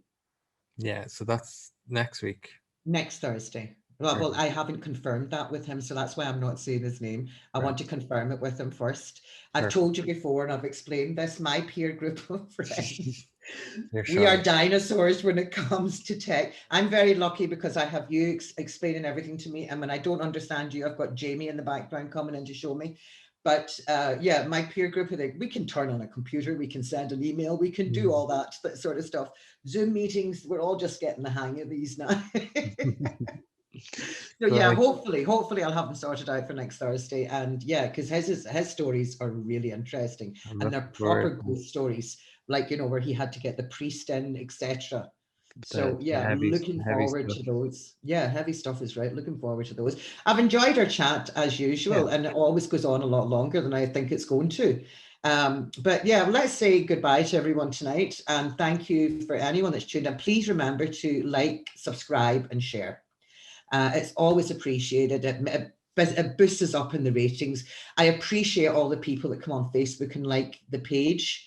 Yeah, so that's next week. next Thursday. Well, Perfect. I haven't confirmed that with him, so that's why I'm not saying his name. I Right. want to confirm it with him first. I've Perfect. told you before, and I've explained this. My peer group of friends, You're we are shy. dinosaurs when it comes to tech. I'm very lucky because I have you explaining everything to me, and when I don't understand you, I've got Jamie in the background coming in to show me. But yeah, my peer group, we can turn on a computer, we can send an email, we can do Mm. all that sort of stuff. Zoom meetings, we're all just getting the hang of these now. So yeah, Right. hopefully I'll have them sorted out for next Thursday. And yeah, because his stories are really interesting I'm and looking they're forward proper to ghost stories, like where he had to get the priest in, etc. So the yeah, heavy looking heavy forward stuff. to those. Yeah, heavy stuff is right. Looking forward to those. I've enjoyed our chat as Yeah. usual, and it always goes on a lot longer than I think it's going to. But yeah, let's say goodbye to everyone tonight. And thank you for anyone that's tuned in. Please remember to like, subscribe, and share. It's always appreciated. It boosts us up in the ratings. I appreciate all the people that come on Facebook and like the page.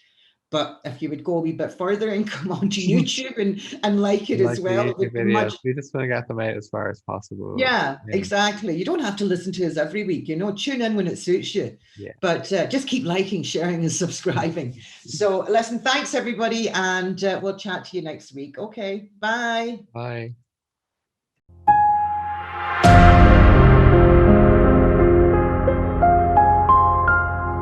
But if you would go a wee bit further and come onto YouTube and like it as Like the well, it YouTube would be much. videos, we just want to get them out as far as possible. Yeah, Yeah. exactly. You don't have to listen to us every week, tune in when it suits you. Yeah. But just keep liking, sharing, and subscribing. So listen, thanks everybody, and we'll chat to you next week. Okay, bye. Bye.